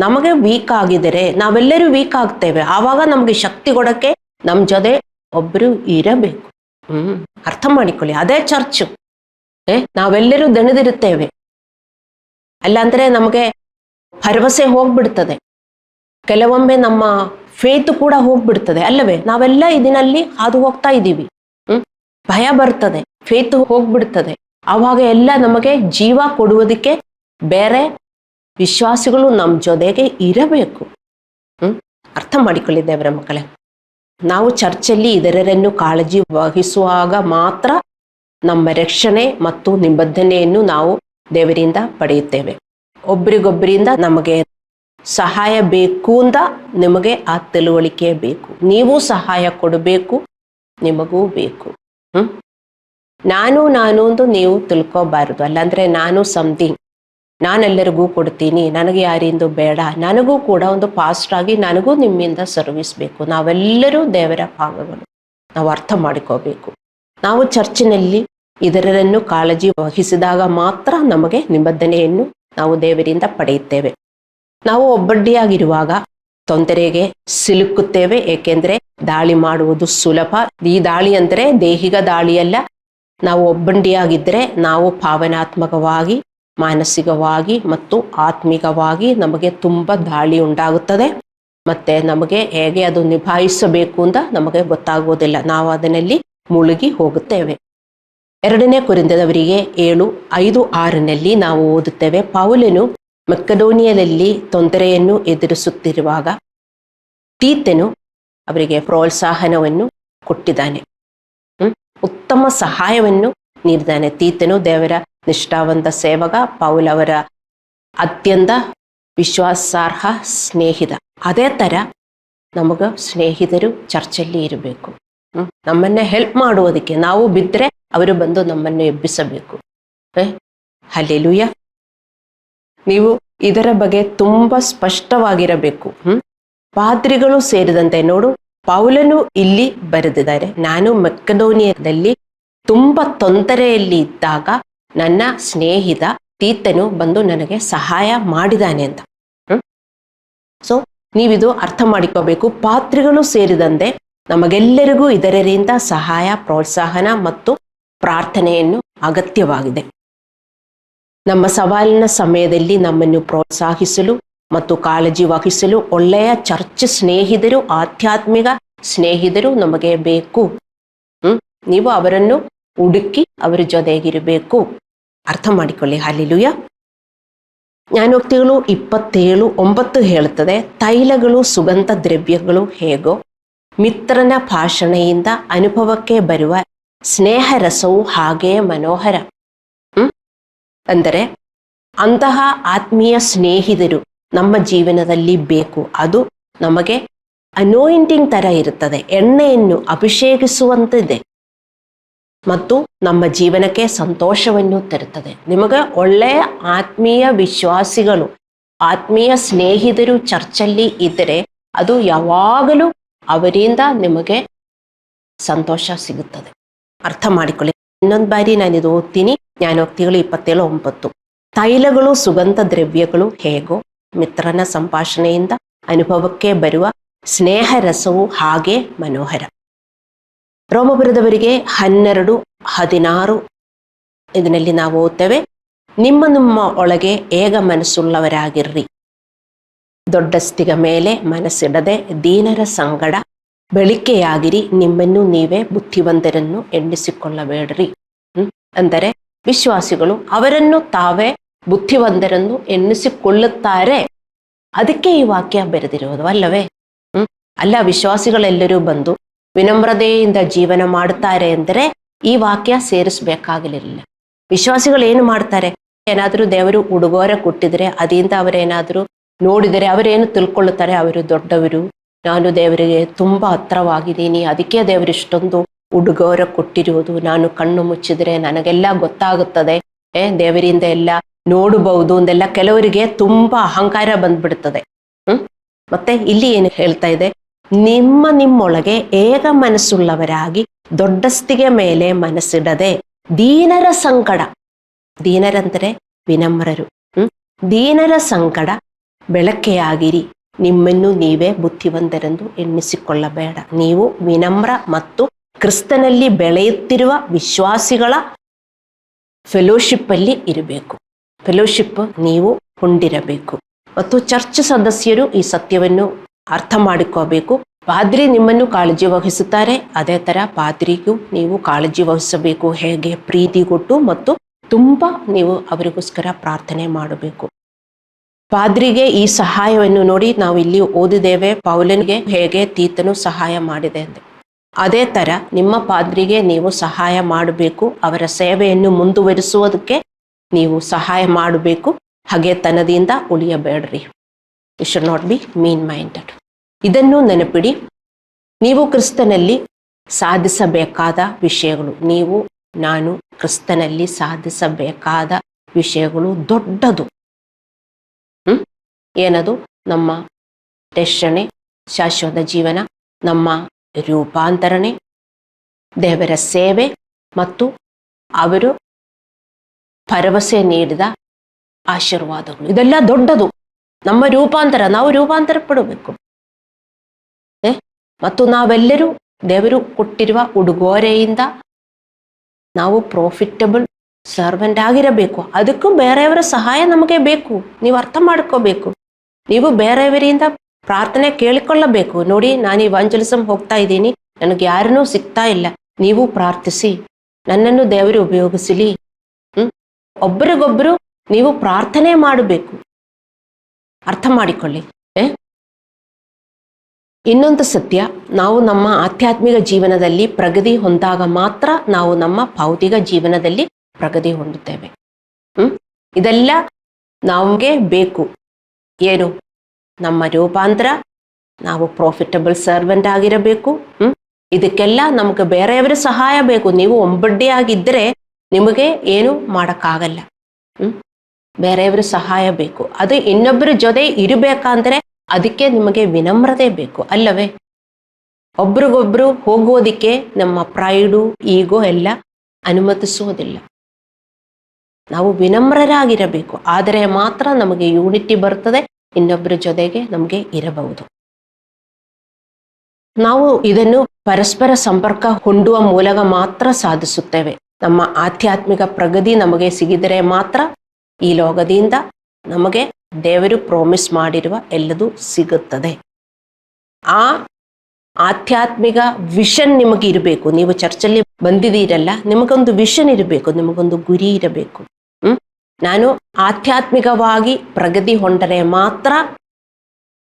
ನಮಗೆ ವೀಕ್ ಆಗಿದರೆ ನಾವೆಲ್ಲರೂ ವೀಕ್ ಆಗ್ತೇವೆ. ಆವಾಗ ನಮಗೆ ಶಕ್ತಿ ಕೊಡಕ್ಕೆ ನಮ್ಮ ಜೊತೆ ಒಬ್ಬರು ಇರಬೇಕು. ಅರ್ಥ ಮಾಡಿಕೊಳ್ಳಿ, ಅದೇ ಚರ್ಚು. ನಾವೆಲ್ಲರೂ ದಣಿದಿರುತ್ತೇವೆ, ಅಲ್ಲಾಂದ್ರೆ ನಮಗೆ ಭರವಸೆ ಹೋಗ್ಬಿಡ್ತದೆ. ಕೆಲವೊಮ್ಮೆ ನಮ್ಮ ಫೇತ್ ಕೂಡ ಹೋಗ್ಬಿಡ್ತದೆ ಅಲ್ಲವೇ? ನಾವೆಲ್ಲ ಇದರಲ್ಲಿ ಹಾದು ಹೋಗ್ತಾ ಇದ್ದೀವಿ, ಭಯ ಬರ್ತದೆ, ಫೇತ್ ಹೋಗ್ಬಿಡ್ತದೆ. ಆವಾಗ ಎಲ್ಲ ನಮಗೆ ಜೀವ ಕೊಡುವುದಕ್ಕೆ ಬೇರೆ ವಿಶ್ವಾಸಿಗಳು ನಮ್ಮ ಜೊತೆಗೆ ಇರಬೇಕು. ಅರ್ಥ ಮಾಡಿಕೊಳ್ಳಿ ದೇವರ ಮಕ್ಕಳೇ. ನಾವು ಚರ್ಚಲ್ಲಿ ಇದರನ್ನು ಕಾಳಜಿ ವಹಿಸುವಾಗ ಮಾತ್ರ ನಮ್ಮ ರಕ್ಷಣೆ ಮತ್ತು ನಿಬಂಧನೆಯನ್ನು ನಾವು ದೇವರಿಂದ ಪಡೆಯುತ್ತೇವೆ. ಒಬ್ರಿಗೊಬ್ಬರಿಂದ ನಮಗೆ ಸಹಾಯ ಬೇಕು ಅಂತ ನಿಮಗೆ ಆ ತಿಳುವಳಿಕೆ ಬೇಕು. ನೀವು ಸಹಾಯ ಕೊಡಬೇಕು, ನಿಮಗೂ ಬೇಕು. ನಾನು ಅಂತ ನೀವು ತಿಳ್ಕೋಬಾರದು. ಅಲ್ಲಾಂದ್ರೆ ನಾನು ಸಮಥಿಂಗ್, ನಾನೆಲ್ಲರಿಗೂ ಕೊಡ್ತೀನಿ, ನನಗೆ ಯಾರಿಂದು ಬೇಡ, ನನಗೂ ಕೂಡ ಒಂದು ಪಾಸ್ಟ್ ಆಗಿ ನನಗೂ ನಿಮ್ಮಿಂದ ಸರ್ವಿಸ್ ಬೇಕು. ನಾವೆಲ್ಲರೂ ದೇವರ ಭಾಗಗಳು, ನಾವು ಅರ್ಥ ಮಾಡಿಕೋಬೇಕು. ನಾವು ಚರ್ಚಿನಲ್ಲಿ ಇದರನ್ನು ಕಾಳಜಿ ವಹಿಸಿದಾಗ ಮಾತ್ರ ನಮಗೆ ನಿಬಂಧನೆಯನ್ನು ನಾವು ದೇವರಿಂದ ಪಡೆಯುತ್ತೇವೆ. ನಾವು ಒಬ್ಬಡ್ಡಿಯಾಗಿರುವಾಗ ತೊಂದರೆಗೆ ಸಿಲುಕುತ್ತೇವೆ, ಏಕೆಂದ್ರೆ ದಾಳಿ ಮಾಡುವುದು ಸುಲಭ. ಈ ದಾಳಿ ಅಂದರೆ ದೇಹಿಕ ದಾಳಿಯಲ್ಲ. ನಾವು ಒಬ್ಬಂಡಿಯಾಗಿದ್ದರೆ ನಾವು ಭಾವನಾತ್ಮಕವಾಗಿ, ಮಾನಸಿಕವಾಗಿ ಮತ್ತು ಆತ್ಮಿಕವಾಗಿ ನಮಗೆ ತುಂಬ ದಾಳಿ ಉಂಟಾಗುತ್ತದೆ. ಮತ್ತೆ ನಮಗೆ ಹೇಗೆ ಅದು ನಿಭಾಯಿಸಬೇಕು ಅಂತ ನಮಗೆ ಗೊತ್ತಾಗುವುದಿಲ್ಲ. ನಾವು ಅದರಲ್ಲಿ ಮುಳುಗಿ ಹೋಗುತ್ತೇವೆ. 2 ಕೊರಿಂಥದವರಿಗೆ 7:5-6 ನಾವು ಓದುತ್ತೇವೆ, ಪೌಲನು ಮಕೆದೋನಿಯದಲ್ಲಿ ತೊಂದರೆಯನ್ನು ಎದುರಿಸುತ್ತಿರುವಾಗ ತೀತನು ಅವರಿಗೆ ಪ್ರೋತ್ಸಾಹನವನ್ನು ಕೊಟ್ಟಿದ್ದಾನೆ, ಉತ್ತಮ ಸಹಾಯವನ್ನು ನೀಡಿದ್ದಾನೆ. ತೀತನು ದೇವರ ನಿಷ್ಠಾವಂತ ಸೇವಕ, ಪೌಲ್ ಅವರ ಅತ್ಯಂತ ವಿಶ್ವಾಸಾರ್ಹ ಸ್ನೇಹಿತ. ಅದೇ ಥರ ನಮಗೆ ಸ್ನೇಹಿತರು ಚರ್ಚಲ್ಲಿ ಇರಬೇಕು. ನಮ್ಮನ್ನ ಹೆಲ್ಪ್ ಮಾಡುವುದಕ್ಕೆ, ನಾವು ಬಿದ್ದರೆ ಅವರು ಬಂದು ನಮ್ಮನ್ನು ಎಬ್ಬಿಸಬೇಕು. ಹಲ್ಲೆಲೂಯಾ. ನೀವು ಇದರ ಬಗ್ಗೆ ತುಂಬಾ ಸ್ಪಷ್ಟವಾಗಿರಬೇಕು. ಪಾದ್ರಿಗಳು ಸೇರಿದಂತೆ ನೋಡು, ಪೌಲನು ಇಲ್ಲಿ ಬರೆದಿದ್ದಾರೆ, ನಾನು ಮಕೆದೋನಿಯದಲ್ಲಿ ತುಂಬಾ ತೊಂದರೆಯಲ್ಲಿ ಇದ್ದಾಗ ನನ್ನ ಸ್ನೇಹಿತ ತೀತನು ಬಂದು ನನಗೆ ಸಹಾಯ ಮಾಡಿದ್ದಾನೆ ಅಂತ. ಸೊ ನೀವಿದು ಅರ್ಥ ಮಾಡಿಕೋಬೇಕು. ಪಾತ್ರಿಗಳು ಸೇರಿದಂತೆ ನಮಗೆಲ್ಲರಿಗೂ ಇದರಿಂದ ಸಹಾಯ, ಪ್ರೋತ್ಸಾಹನ ಮತ್ತು ಪ್ರಾರ್ಥನೆಯನ್ನು ಅಗತ್ಯವಾಗಿದೆ. ನಮ್ಮ ಸವಾಲಿನ ಸಮಯದಲ್ಲಿ ನಮ್ಮನ್ನು ಪ್ರೋತ್ಸಾಹಿಸಲು ಮತ್ತು ಕಾಳಜಿ ವಹಿಸಲು ಒಳ್ಳೆಯ ಚರ್ಚ್ ಸ್ನೇಹಿತರು, ಆಧ್ಯಾತ್ಮಿಕ ಸ್ನೇಹಿತರು ನಮಗೆ ಬೇಕು. ನೀವು ಅವರನ್ನು ಹುಡುಕಿ ಅವರ ಜೊತೆಗಿರಬೇಕು. ಅರ್ಥ ಮಾಡಿಕೊಳ್ಳಿ. ಹಲ್ಲೆಲೂಯಾ. ಜ್ಞಾನೋಕ್ತಿಗಳು 27:9 ಹೇಳುತ್ತದೆ, ತೈಲಗಳು ಸುಗಂಧ ದ್ರವ್ಯಗಳು ಹೇಗೋ ಮಿತ್ರನ ಭಾಷಣೆಯಿಂದ ಅನುಭವಕ್ಕೆ ಬರುವ ಸ್ನೇಹ ರಸವು ಹಾಗೇ ಮನೋಹರ. ಅಂದರೆ ಅಂತಹ ಆತ್ಮೀಯ ಸ್ನೇಹಿತರು ನಮ್ಮ ಜೀವನದಲ್ಲಿ ಬೇಕು. ಅದು ನಮಗೆ ಅನೋಯಿಂಟಿಂಗ್ ತರ ಇರುತ್ತದೆ, ಎಣ್ಣೆಯನ್ನು ಅಭಿಷೇಕಿಸುವಂತಿದೆ ಮತ್ತು ನಮ್ಮ ಜೀವನಕ್ಕೆ ಸಂತೋಷವನ್ನು ತರುತ್ತದೆ. ನಿಮಗೆ ಒಳ್ಳೆಯ ಆತ್ಮೀಯ ವಿಶ್ವಾಸಿಗಳು, ಆತ್ಮೀಯ ಸ್ನೇಹಿತರು ಚರ್ಚಲ್ಲಿ ಇದ್ದರೆ ಅದು ಯಾವಾಗಲೂ ಅವರಿಂದ ನಿಮಗೆ ಸಂತೋಷ ಸಿಗುತ್ತದೆ. ಅರ್ಥ ಮಾಡಿಕೊಳ್ಳಿ. ಇನ್ನೊಂದು ಬಾರಿ ನಾನು ಇದು ಓದ್ತೀನಿ. ಜ್ಞಾನೋಕ್ತಿಗಳು 27:9. ತೈಲಗಳು ಸುಗಂಧ ದ್ರವ್ಯಗಳು ಹೇಗೋ ಮಿತ್ರನ ಸಂಭಾಷಣೆಯಿಂದ ಅನುಭವಕ್ಕೆ ಬರುವ ಸ್ನೇಹ ರಸವು ಹಾಗೆ ಮನೋಹರ. ರೋಮಪುರದವರಿಗೆ 12:16 ಇದರಲ್ಲಿ ನಾವು ಓದ್ತೇವೆ, ನಿಮ್ಮ ಒಳಗೆ ಏಗ ಮನಸ್ಸುಳ್ಳವರಾಗಿರ್ರಿ, ದೊಡ್ಡಸ್ತಿಗ ಮೇಲೆ ಮನಸ್ಸಿಡದೆ ದೀನರ ಸಂಗಡ ಬೆಳಿಕೆಯಾಗಿರಿ, ನಿಮ್ಮನ್ನು ನೀವೇ ಬುದ್ಧಿವಂತರನ್ನು ಎಣ್ಣಿಸಿಕೊಳ್ಳಬೇಡ್ರಿ. ಅಂದರೆ ವಿಶ್ವಾಸಿಗಳು ಅವರನ್ನು ತಾವೇ ಬುದ್ಧಿವಂತರನ್ನು ಎನ್ನಿಸಿಕೊಳ್ಳುತ್ತಾರೆ. ಅದಕ್ಕೆ ಈ ವಾಕ್ಯ ಬರೆದಿರುವುದು ಅಲ್ಲವೇ? ಅಲ್ಲ, ವಿಶ್ವಾಸಿಗಳೆಲ್ಲರೂ ಬಂದು ವಿನಮ್ರತೆಯಿಂದ ಜೀವನ ಮಾಡುತ್ತಾರೆ ಅಂದರೆ ಈ ವಾಕ್ಯ ಸೇರಿಸಬೇಕಾಗಲಿಲ್ಲ. ವಿಶ್ವಾಸಿಗಳು ಏನು ಮಾಡ್ತಾರೆ? ಏನಾದರೂ ದೇವರು ಉಡುಗೊರೆ ಕೊಟ್ಟಿದ್ರೆ ಅದರಿಂದ ಅವರೇನಾದರೂ ನೋಡಿದರೆ ಅವರೇನು ತಿಳ್ಕೊಳ್ಳುತ್ತಾರೆ? ಅವರು ದೊಡ್ಡವರು, ನಾನು ದೇವರಿಗೆ ತುಂಬಾ ಹತ್ರವಾಗಿದ್ದೀನಿ, ಅದಕ್ಕೆ ದೇವರು ಇಷ್ಟೊಂದು ಉಡುಗೊರೆ ಕೊಟ್ಟಿರುವುದು, ನಾನು ಕಣ್ಣು ಮುಚ್ಚಿದ್ರೆ ನನಗೆಲ್ಲ ಗೊತ್ತಾಗುತ್ತದೆ, ದೇವರಿಂದ ಎಲ್ಲ ನೋಡಬಹುದು ಅಂದೆಲ್ಲ ಕೆಲವರಿಗೆ ತುಂಬಾ ಅಹಂಕಾರ ಬಂದ್ಬಿಡ್ತದೆ. ಮತ್ತೆ ಇಲ್ಲಿ ಏನು ಹೇಳ್ತಾ ಇದೆ? ನಿಮ್ಮೊಳಗೆ ಏಕ ಮನಸ್ಸುಳ್ಳವರಾಗಿ ದೊಡ್ಡಸ್ತಿಗೆ ಮೇಲೆ ಮನಸ್ಸಿಡದೆ ದೀನರ ಸಂಕಟ, ದೀನರಂದರೆ ವಿನಮ್ರರು, ದೀನರ ಸಂಕಟ ಬೆಳಕೆಯಾಗಿರಿ, ನಿಮ್ಮನ್ನು ನೀವೇ ಬುದ್ಧಿವಂತರೆಂದು ಎಣ್ಣಿಸಿಕೊಳ್ಳಬೇಡ. ನೀವು ವಿನಮ್ರ ಮತ್ತು ಕ್ರಿಸ್ತನಲ್ಲಿ ಬೆಳೆಯುತ್ತಿರುವ ವಿಶ್ವಾಸಿಗಳ ಫೆಲೋಶಿಪ್ ಅಲ್ಲಿ ಇರಬೇಕು. ಫೆಲೋಶಿಪ್ ನೀವು ಹೊಂದಿರಬೇಕು. ಮತ್ತು ಚರ್ಚ್ ಸದಸ್ಯರು ಈ ಸತ್ಯವನ್ನು ಅರ್ಥ ಮಾಡಿಕೋಬೇಕು. ಪಾದ್ರಿ ನಿಮ್ಮನ್ನು ಕಾಳಜಿ ವಹಿಸುತ್ತಾರೆ, ಅದೇ ತರ ಪಾದ್ರಿಗೂ ನೀವು ಕಾಳಜಿ ವಹಿಸಬೇಕು. ಹೇಗೆ? ಪ್ರೀತಿ ಕೊಟ್ಟು ಮತ್ತು ತುಂಬಾ ನೀವು ಅವರಿಗೋಸ್ಕರ ಪ್ರಾರ್ಥನೆ ಮಾಡಬೇಕು. ಪಾದ್ರಿಗೆ ಈ ಸಹಾಯವನ್ನು ನೋಡಿ ನಾವು ಇಲ್ಲಿ ಓದಿದ್ದೇವೆ, ಪೌಲನಿಗೆ ಹೇಗೆ ತೀತನು ಸಹಾಯ ಮಾಡಿದೆ ಅಂತ. ಅದೇ ತರ ನಿಮ್ಮ ಪಾದ್ರಿಗೆ ನೀವು ಸಹಾಯ ಮಾಡಬೇಕು. ಅವರ ಸೇವೆಯನ್ನು ಮುಂದುವರಿಸುವುದಕ್ಕೆ ನೀವು ಸಹಾಯ ಮಾಡಬೇಕು. ಹಗೆತನದಿಂದ ಉಳಿಯಬೇಡ್ರಿ. You should not be mean minded. ಇದನ್ನು ನೆನಪಿಡಿ. ನೀವು ಕ್ರಿಸ್ತನಲ್ಲಿ ಸಾಧಿಸಬೇಕಾದ ವಿಷಯಗಳು, ನಾನು ಕ್ರಿಸ್ತನಲ್ಲಿ ಸಾಧಿಸಬೇಕಾದ ವಿಷಯಗಳು ದೊಡ್ಡದು. ಏನದು? ನಮ್ಮ ರಕ್ಷಣೆ, ಶಾಶ್ವತ ಜೀವನ, ನಮ್ಮ ರೂಪಾಂತರಣೆ, ದೇವರ ಸೇವೆ ಮತ್ತು ಅವರು ಭರವಸೆ ನೀಡಿದ ಆಶೀರ್ವಾದಗಳು. ಇದೆಲ್ಲ ದೊಡ್ಡದು. ನಮ್ಮ ರೂಪಾಂತರ, ನಾವು ರೂಪಾಂತರ ಪಡಬೇಕು. ಮತ್ತು ನಾವೆಲ್ಲರೂ ದೇವರು ಕೊಟ್ಟಿರುವ ಉಡುಗೊರೆಯಿಂದ ನಾವು ಪ್ರಾಫಿಟಬಲ್ ಸರ್ವೆಂಟ್ ಆಗಿರಬೇಕು. ಅದಕ್ಕೂ ಬೇರೆಯವರ ಸಹಾಯ ನಮಗೆ ಬೇಕು. ನೀವು ಅರ್ಥ ಮಾಡ್ಕೋಬೇಕು. ನೀವು ಬೇರೆಯವರಿಂದ ಪ್ರಾರ್ಥನೆ ಕೇಳಿಕೊಳ್ಳಬೇಕು. ನೋಡಿ, ನಾನು ಇವಾಂಜಲಿಸಂ ಹೋಗ್ತಾ ಇದ್ದೀನಿ, ನನಗೆ ಯಾರನ್ನೂ ಸಿಗ್ತಾ ಇಲ್ಲ, ನೀವು ಪ್ರಾರ್ಥಿಸಿ, ನನ್ನನ್ನು ದೇವರು ಉಪಯೋಗಿಸಲಿ. ಒಬ್ಬರಿಗೊಬ್ಬರು ನೀವು ಪ್ರಾರ್ಥನೆ ಮಾಡಬೇಕು. ಅರ್ಥ ಮಾಡಿಕೊಳ್ಳಿ. ಇನ್ನೊಂದು ಸತ್ಯ, ನಾವು ನಮ್ಮ ಆಧ್ಯಾತ್ಮಿಕ ಜೀವನದಲ್ಲಿ ಪ್ರಗತಿ ಹೊಂದಾಗ ಮಾತ್ರ ನಾವು ನಮ್ಮ ಭೌತಿಕ ಜೀವನದಲ್ಲಿ ಪ್ರಗತಿ ಹೊಂದುತ್ತೇವೆ. ಇದೆಲ್ಲ ನಮಗೆ ಬೇಕು. ಏನು? ನಮ್ಮ ರೂಪಾಂತರ, ನಾವು ಪ್ರಾಫಿಟಬಲ್ ಸರ್ವೆಂಟ್ ಆಗಿರಬೇಕು. ಇದಕ್ಕೆಲ್ಲ ನಮಗೆ ಬೇರೆಯವರ ಸಹಾಯ ಬೇಕು. ನೀವು ಒಂಬಡ್ಡಿಯಾಗಿದ್ದರೆ ನಿಮಗೆ ಏನು ಮಾಡೋಕ್ಕಾಗಲ್ಲ. ಬೇರೆಯವರ ಸಹಾಯ ಬೇಕು. ಅದು ಇನ್ನೊಬ್ಬರ ಜೊತೆ ಇರಬೇಕಂದ್ರೆ ಅದಕ್ಕೆ ನಿಮಗೆ ವಿನಮ್ರತೆ ಬೇಕು ಅಲ್ಲವೇ? ಒಬ್ರಿಗೊಬ್ರು ಹೋಗೋದಿಕ್ಕೆ ನಮ್ಮ ಪ್ರೈಡು, ಈಗೋ ಎಲ್ಲ ಅನುಮತಿಸುವುದಿಲ್ಲ. ನಾವು ವಿನಮ್ರರಾಗಿರಬೇಕು. ಆದರೆ ಮಾತ್ರ ನಮಗೆ ಯೂನಿಟಿ ಬರ್ತದೆ, ಇನ್ನೊಬ್ಬರ ಜೊತೆಗೆ ನಮಗೆ ಇರಬಹುದು. ನಾವು ಇದನ್ನು ಪರಸ್ಪರ ಸಂಪರ್ಕ ಹೊಂದುವ ಮೂಲಕ ಮಾತ್ರ ಸಾಧಿಸುತ್ತೇವೆ. ನಮ್ಮ ಆಧ್ಯಾತ್ಮಿಕ ಪ್ರಗತಿ ನಮಗೆ ಸಿಗಿದರೆ ಮಾತ್ರ ಈ ಲೋಕದಿಂದ ನಮಗೆ ದೇವರು ಪ್ರಾಮಿಸ್ ಮಾಡಿರುವ ಎಲ್ಲದೂ ಸಿಗುತ್ತದೆ. ಆ ಆಧ್ಯಾತ್ಮಿಕ ವಿಷನ್ ನಿಮಗೆ ಇರಬೇಕು. ನೀವು ಚರ್ಚಲ್ಲಿ ಬಂದಿದ್ದೀರಲ್ಲ, ನಿಮಗೊಂದು ವಿಷನ್ ಇರಬೇಕು, ನಿಮಗೊಂದು ಗುರಿ ಇರಬೇಕು. ನಾನು ಆಧ್ಯಾತ್ಮಿಕವಾಗಿ ಪ್ರಗತಿ ಹೊಂದರೆ ಮಾತ್ರ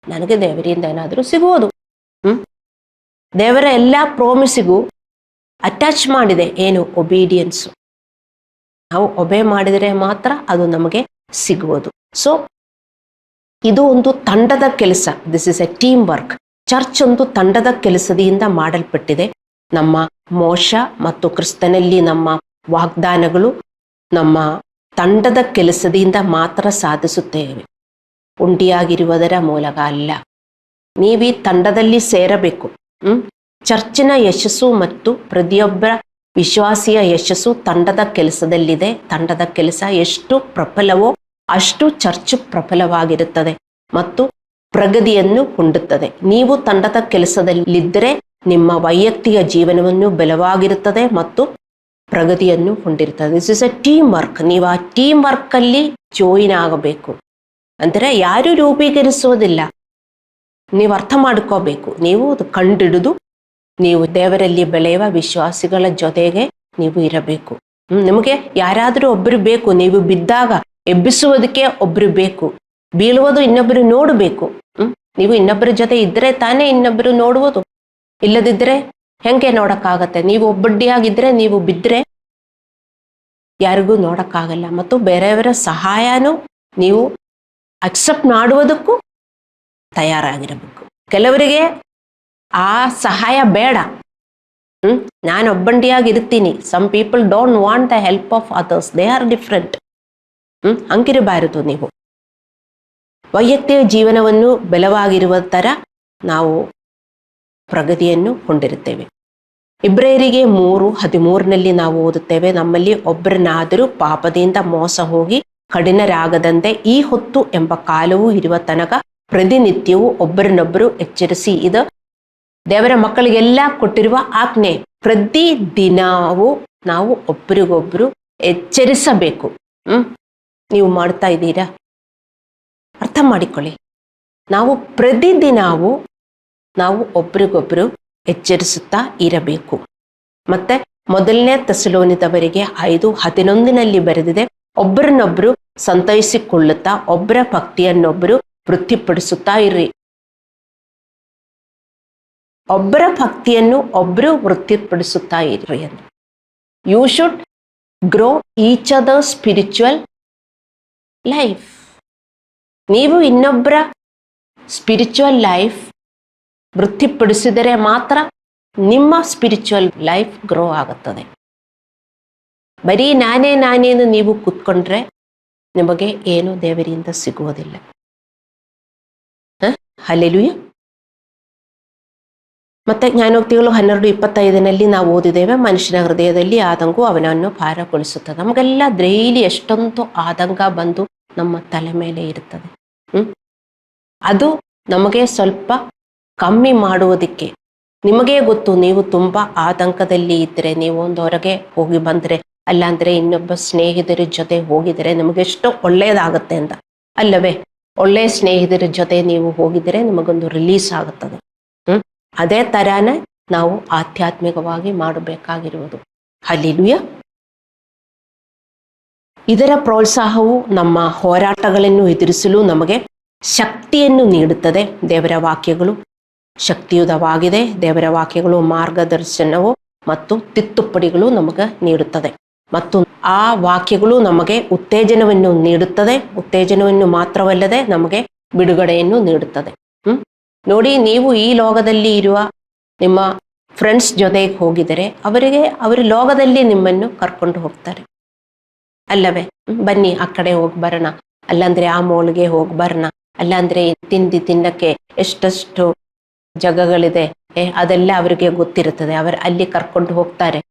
ನನಗೆ ದೇವರಿಂದ ಏನಾದರೂ ಸಿಗುವುದು. ದೇವರ ಎಲ್ಲ ಪ್ರಾಮಿಸಿಗೂ ಅಟ್ಯಾಚ್ ಮಾಡಿದೆ. ಏನು? ಒಬೀಡಿಯನ್ಸು. ನಾವು ಒಬೆ ಮಾಡಿದರೆ ಮಾತ್ರ ಅದು ನಮಗೆ ಸಿಗುವುದು. ಸೊ ಇದು ಒಂದು ತಂಡದ ಕೆಲಸ. This is A team work. Church ಒಂದು ತಂಡದ ಕೆಲಸದಿಂದ ಮಾಡಲ್ಪಟ್ಟಿದೆ. ನಮ್ಮ ಮೋಶ ಮತ್ತು ಕ್ರಿಸ್ತನಲ್ಲಿ ನಮ್ಮ ವಾಗ್ದಾನಗಳು ನಮ್ಮ ತಂಡದ ಕೆಲಸದಿಂದ ಮಾತ್ರ ಸಾಧಿಸುತ್ತೇವೆ, ಉಂಟಿಯಾಗಿರುವುದರ ಮೂಲಕ ಅಲ್ಲ. ನೀವೀ ತಂಡದಲ್ಲಿ ಸೇರಬೇಕು. ಚರ್ಚಿನ ಯಶಸ್ಸು ಮತ್ತು ಪ್ರತಿಯೊಬ್ಬರ ವಿಶ್ವಾಸಿಯ ಯಶಸ್ಸು ತಂಡದ ಕೆಲಸದಲ್ಲಿದೆ. ತಂಡದ ಕೆಲಸ ಎಷ್ಟು ಪ್ರಬಲವೋ ಅಷ್ಟು ಚರ್ಚ್ ಪ್ರಬಲವಾಗಿರುತ್ತದೆ ಮತ್ತು ಪ್ರಗತಿಯನ್ನು ಹೊಂದುತ್ತದೆ. ನೀವು ತಂಡದ ಕೆಲಸದಲ್ಲಿದ್ದರೆ ನಿಮ್ಮ ವೈಯಕ್ತಿಕ ಜೀವನವನ್ನು ಬಲವಾಗಿರುತ್ತದೆ ಮತ್ತು ಪ್ರಗತಿಯನ್ನು ಹೊಂದಿರುತ್ತದೆ. This is A team work. ನೀವು ಆ ಟೀಮ್ ವರ್ಕಲ್ಲಿ ಜಾಯಿನ್ ಆಗಬೇಕು. ಅಂದರೆ ಯಾರು ರೂಪೀಕರಿಸೋದಿಲ್ಲ, ನೀವು ಅರ್ಥ ಮಾಡ್ಕೋಬೇಕು. ನೀವು ಅದು ಕಂಡಿಡಿದು ನೀವು ದೇವರಲ್ಲಿ ಬೆಳೆಯುವ ವಿಶ್ವಾಸಿಗಳ ಜೊತೆಗೆ ನೀವು ಇರಬೇಕು. ನಿಮಗೆ ಯಾರಾದರೂ ಒಬ್ಬರು ಬೇಕು. ನೀವು ಬಿದ್ದಾಗ ಎಬ್ಬಿಸುವುದಕ್ಕೆ ಒಬ್ಬರು ಬೇಕು. ಬೀಳುವುದು ಇನ್ನೊಬ್ಬರು ನೋಡಬೇಕು. ನೀವು ಇನ್ನೊಬ್ಬರ ಜೊತೆ ಇದ್ದರೆ ತಾನೇ ಇನ್ನೊಬ್ಬರು ನೋಡುವುದು. ಇಲ್ಲದಿದ್ದರೆ ಹೆಂಗೆ ನೋಡಕ್ಕಾಗತ್ತೆ? ನೀವು ಒಬ್ಬಡ್ಡಿಯಾಗಿದ್ದರೆ ನೀವು ಬಿದ್ದರೆ ಯಾರಿಗೂ ನೋಡಕ್ಕಾಗಲ್ಲ. ಮತ್ತು ಬೇರೆಯವರ ಸಹಾಯನೂ ನೀವು ಅಕ್ಸೆಪ್ಟ್ ಮಾಡುವುದಕ್ಕೂ ತಯಾರಾಗಿರಬೇಕು. ಕೆಲವರಿಗೆ ಆ ಸಹಾಯ ಬೇಡ. ನಾನು ಒಬ್ಬಂಟಿಯಾಗಿರ್ತೀನಿ. Some people don't want the help of others. They are different. ಹಂಗಿರಬಾರದು. ನೀವು ವೈಯಕ್ತಿಕ ಜೀವನವನ್ನು ಬಲವಾಗಿರುವ ಥರ ನಾವು ಪ್ರಗತಿಯನ್ನು ಹೊಂದಿರುತ್ತೇವೆ. ಇಬ್ರಿಯರಿಗೆ 3:13 ನಾವು ಓದುತ್ತೇವೆ, ನಮ್ಮಲ್ಲಿ ಒಬ್ಬರನ್ನಾದರೂ ಪಾಪದಿಂದ ಮೋಸ ಹೋಗಿ ಕಠಿಣರಾಗದಂತೆ ಈ ಹೊತ್ತು ಎಂಬ ಕಾಲವೂ ಇರುವ ತನಕ ಪ್ರತಿನಿತ್ಯವೂ ಒಬ್ಬರನ್ನೊಬ್ಬರು ಎಚ್ಚರಿಸಿ. ಇದು ದೇವರ ಮಕ್ಕಳಿಗೆಲ್ಲ ಕೊಟ್ಟಿರುವ ಆಜ್ಞೆ. ಪ್ರತಿ ದಿನವೂ ನಾವು ಒಬ್ಬರಿಗೊಬ್ಬರು ಎಚ್ಚರಿಸಬೇಕು. ನೀವು ಮಾಡ್ತಾ ಇದ್ದೀರಾ? ಅರ್ಥ ಮಾಡಿಕೊಳ್ಳಿ. ನಾವು ಪ್ರತಿದಿನವೂ ನಾವು ಒಬ್ಬರಿಗೊಬ್ಬರು ಎಚ್ಚರಿಸುತ್ತಾ ಇರಬೇಕು. ಮತ್ತೆ 1 ಥೆಸಲೋನಿಕದವರಿಗೆ 5:11 ಬರೆದಿದೆ, ಒಬ್ಬರನ್ನೊಬ್ಬರು ಸಂತೈಸಿಕೊಳ್ಳುತ್ತಾ ಒಬ್ಬರ ಭಕ್ತಿಯನ್ನೊಬ್ಬರು ವೃತ್ತಿಪಡಿಸುತ್ತಾ ಇರ್ರಿ. ಒಬ್ಬರ ಭಕ್ತಿಯನ್ನು ಒಬ್ಬರು ವೃತ್ತಿಪಡಿಸುತ್ತಾ ಇರ್ರಿ ಅಂತ. You should grow each other spiritual life. ನೀವು ಇನ್ನೊಬ್ಬರ ಸ್ಪಿರಿಚುವಲ್ ಲೈಫ್ ವೃತ್ತಿಪಡಿಸಿದರೆ ಮಾತ್ರ ನಿಮ್ಮ ಸ್ಪಿರಿಚುವಲ್ ಲೈಫ್ ಗ್ರೋ ಆಗುತ್ತದೆ. ಬರೀ ನಾನೇನು ನೀವು ಕೂತ್ಕೊಂಡ್ರೆ ನಿಮಗೆ ಏನು ದೇವರಿಂದ ಸಿಗುವುದಿಲ್ಲ. ಹಲ್ಲೆಲೂಯಾ. ಮತ್ತೆ ಜ್ಞಾನೋಕ್ತಿಗಳು 12:25 ನಾವು ಓದಿದ್ದೇವೆ, ಮನುಷ್ಯನ ಹೃದಯದಲ್ಲಿ ಆತಂಕವು ಅವನನ್ನು ಭಾರಗೊಳಿಸುತ್ತದೆ. ನಮಗೆಲ್ಲ ಡೈಲಿ ಎಷ್ಟೊಂದು ಆತಂಕ ಬಂದು ನಮ್ಮ ತಲೆ ಮೇಲೆ ಇರುತ್ತದೆ. ಅದು ನಮಗೆ ಸ್ವಲ್ಪ ಕಮ್ಮಿ ಮಾಡುವುದಕ್ಕೆ. ನಿಮಗೇ ಗೊತ್ತು, ನೀವು ತುಂಬಾ ಆತಂಕದಲ್ಲಿ ಇದ್ದರೆ, ನೀವು ಒಂದು ಹೊರಗೆ ಹೋಗಿ ಬಂದರೆ, ಅಲ್ಲಾಂದ್ರೆ ಇನ್ನೊಬ್ಬ ಸ್ನೇಹಿತರ ಜೊತೆ ಹೋಗಿದರೆ ನಮಗೆಷ್ಟು ಒಳ್ಳೆಯದಾಗತ್ತೆ ಅಂತ, ಅಲ್ಲವೇ? ಒಳ್ಳೆಯ ಸ್ನೇಹಿತರ ಜೊತೆ ನೀವು ಹೋಗಿದರೆ ನಿಮಗೊಂದು ರಿಲೀಸ್ ಆಗುತ್ತದೆ. ಅದೇ ತರಾನೇ ನಾವು ಆಧ್ಯಾತ್ಮಿಕವಾಗಿ ಮಾಡಬೇಕಾಗಿರುವುದು. ಹಲ್ಲೆಲೂಯಾ. ಇದರ ಪ್ರೋತ್ಸಾಹವು ನಮ್ಮ ಹೋರಾಟಗಳನ್ನು ಎದುರಿಸಲು ನಮಗೆ ಶಕ್ತಿಯನ್ನು ನೀಡುತ್ತದೆ. ದೇವರ ವಾಕ್ಯಗಳು ಶಕ್ತಿಯುತವಾಗಿದೆ. ದೇವರ ವಾಕ್ಯಗಳು ಮಾರ್ಗದರ್ಶನವು ಮತ್ತು ತಿದ್ದುಪಡಿಗಳು ನಮಗೆ ನೀಡುತ್ತದೆ. ಮತ್ತು ಆ ವಾಕ್ಯಗಳು ನಮಗೆ ಉತ್ತೇಜನವನ್ನು ನೀಡುತ್ತದೆ. ಉತ್ತೇಜನವನ್ನು ಮಾತ್ರವಲ್ಲದೆ ನಮಗೆ ಬಿಡುಗಡೆಯನ್ನು ನೀಡುತ್ತದೆ. ನೋಡಿ, ನೀವು ಈ ಲೋಕದಲ್ಲಿ ಇರುವ ನಿಮ್ಮ ಫ್ರೆಂಡ್ಸ್ ಜೊತೆಗೆ ಹೋಗಿದರೆ ಅವರು ಲೋಕದಲ್ಲಿ ನಿಮ್ಮನ್ನು ಕರ್ಕೊಂಡು ಹೋಗ್ತಾರೆ, ಅಲ್ಲವೇ? ಬನ್ನಿ ಆ ಕಡೆ ಹೋಗಿ ಬರೋಣ, ಅಲ್ಲಾಂದ್ರೆ ಆ ಮೋಲ್ಗೆ ಹೋಗಿ ಬರೋಣ, ಅಲ್ಲಾಂದ್ರೆ ತಿನ್ನಕ್ಕೆ ಎಷ್ಟೆಷ್ಟು ಜಾಗಗಳಿದೆ ಅದೆಲ್ಲ ಅವರಿಗೆ ಗೊತ್ತಿರುತ್ತದೆ. ಅಲ್ಲಿ ಕರ್ಕೊಂಡು ಹೋಗ್ತಾರೆ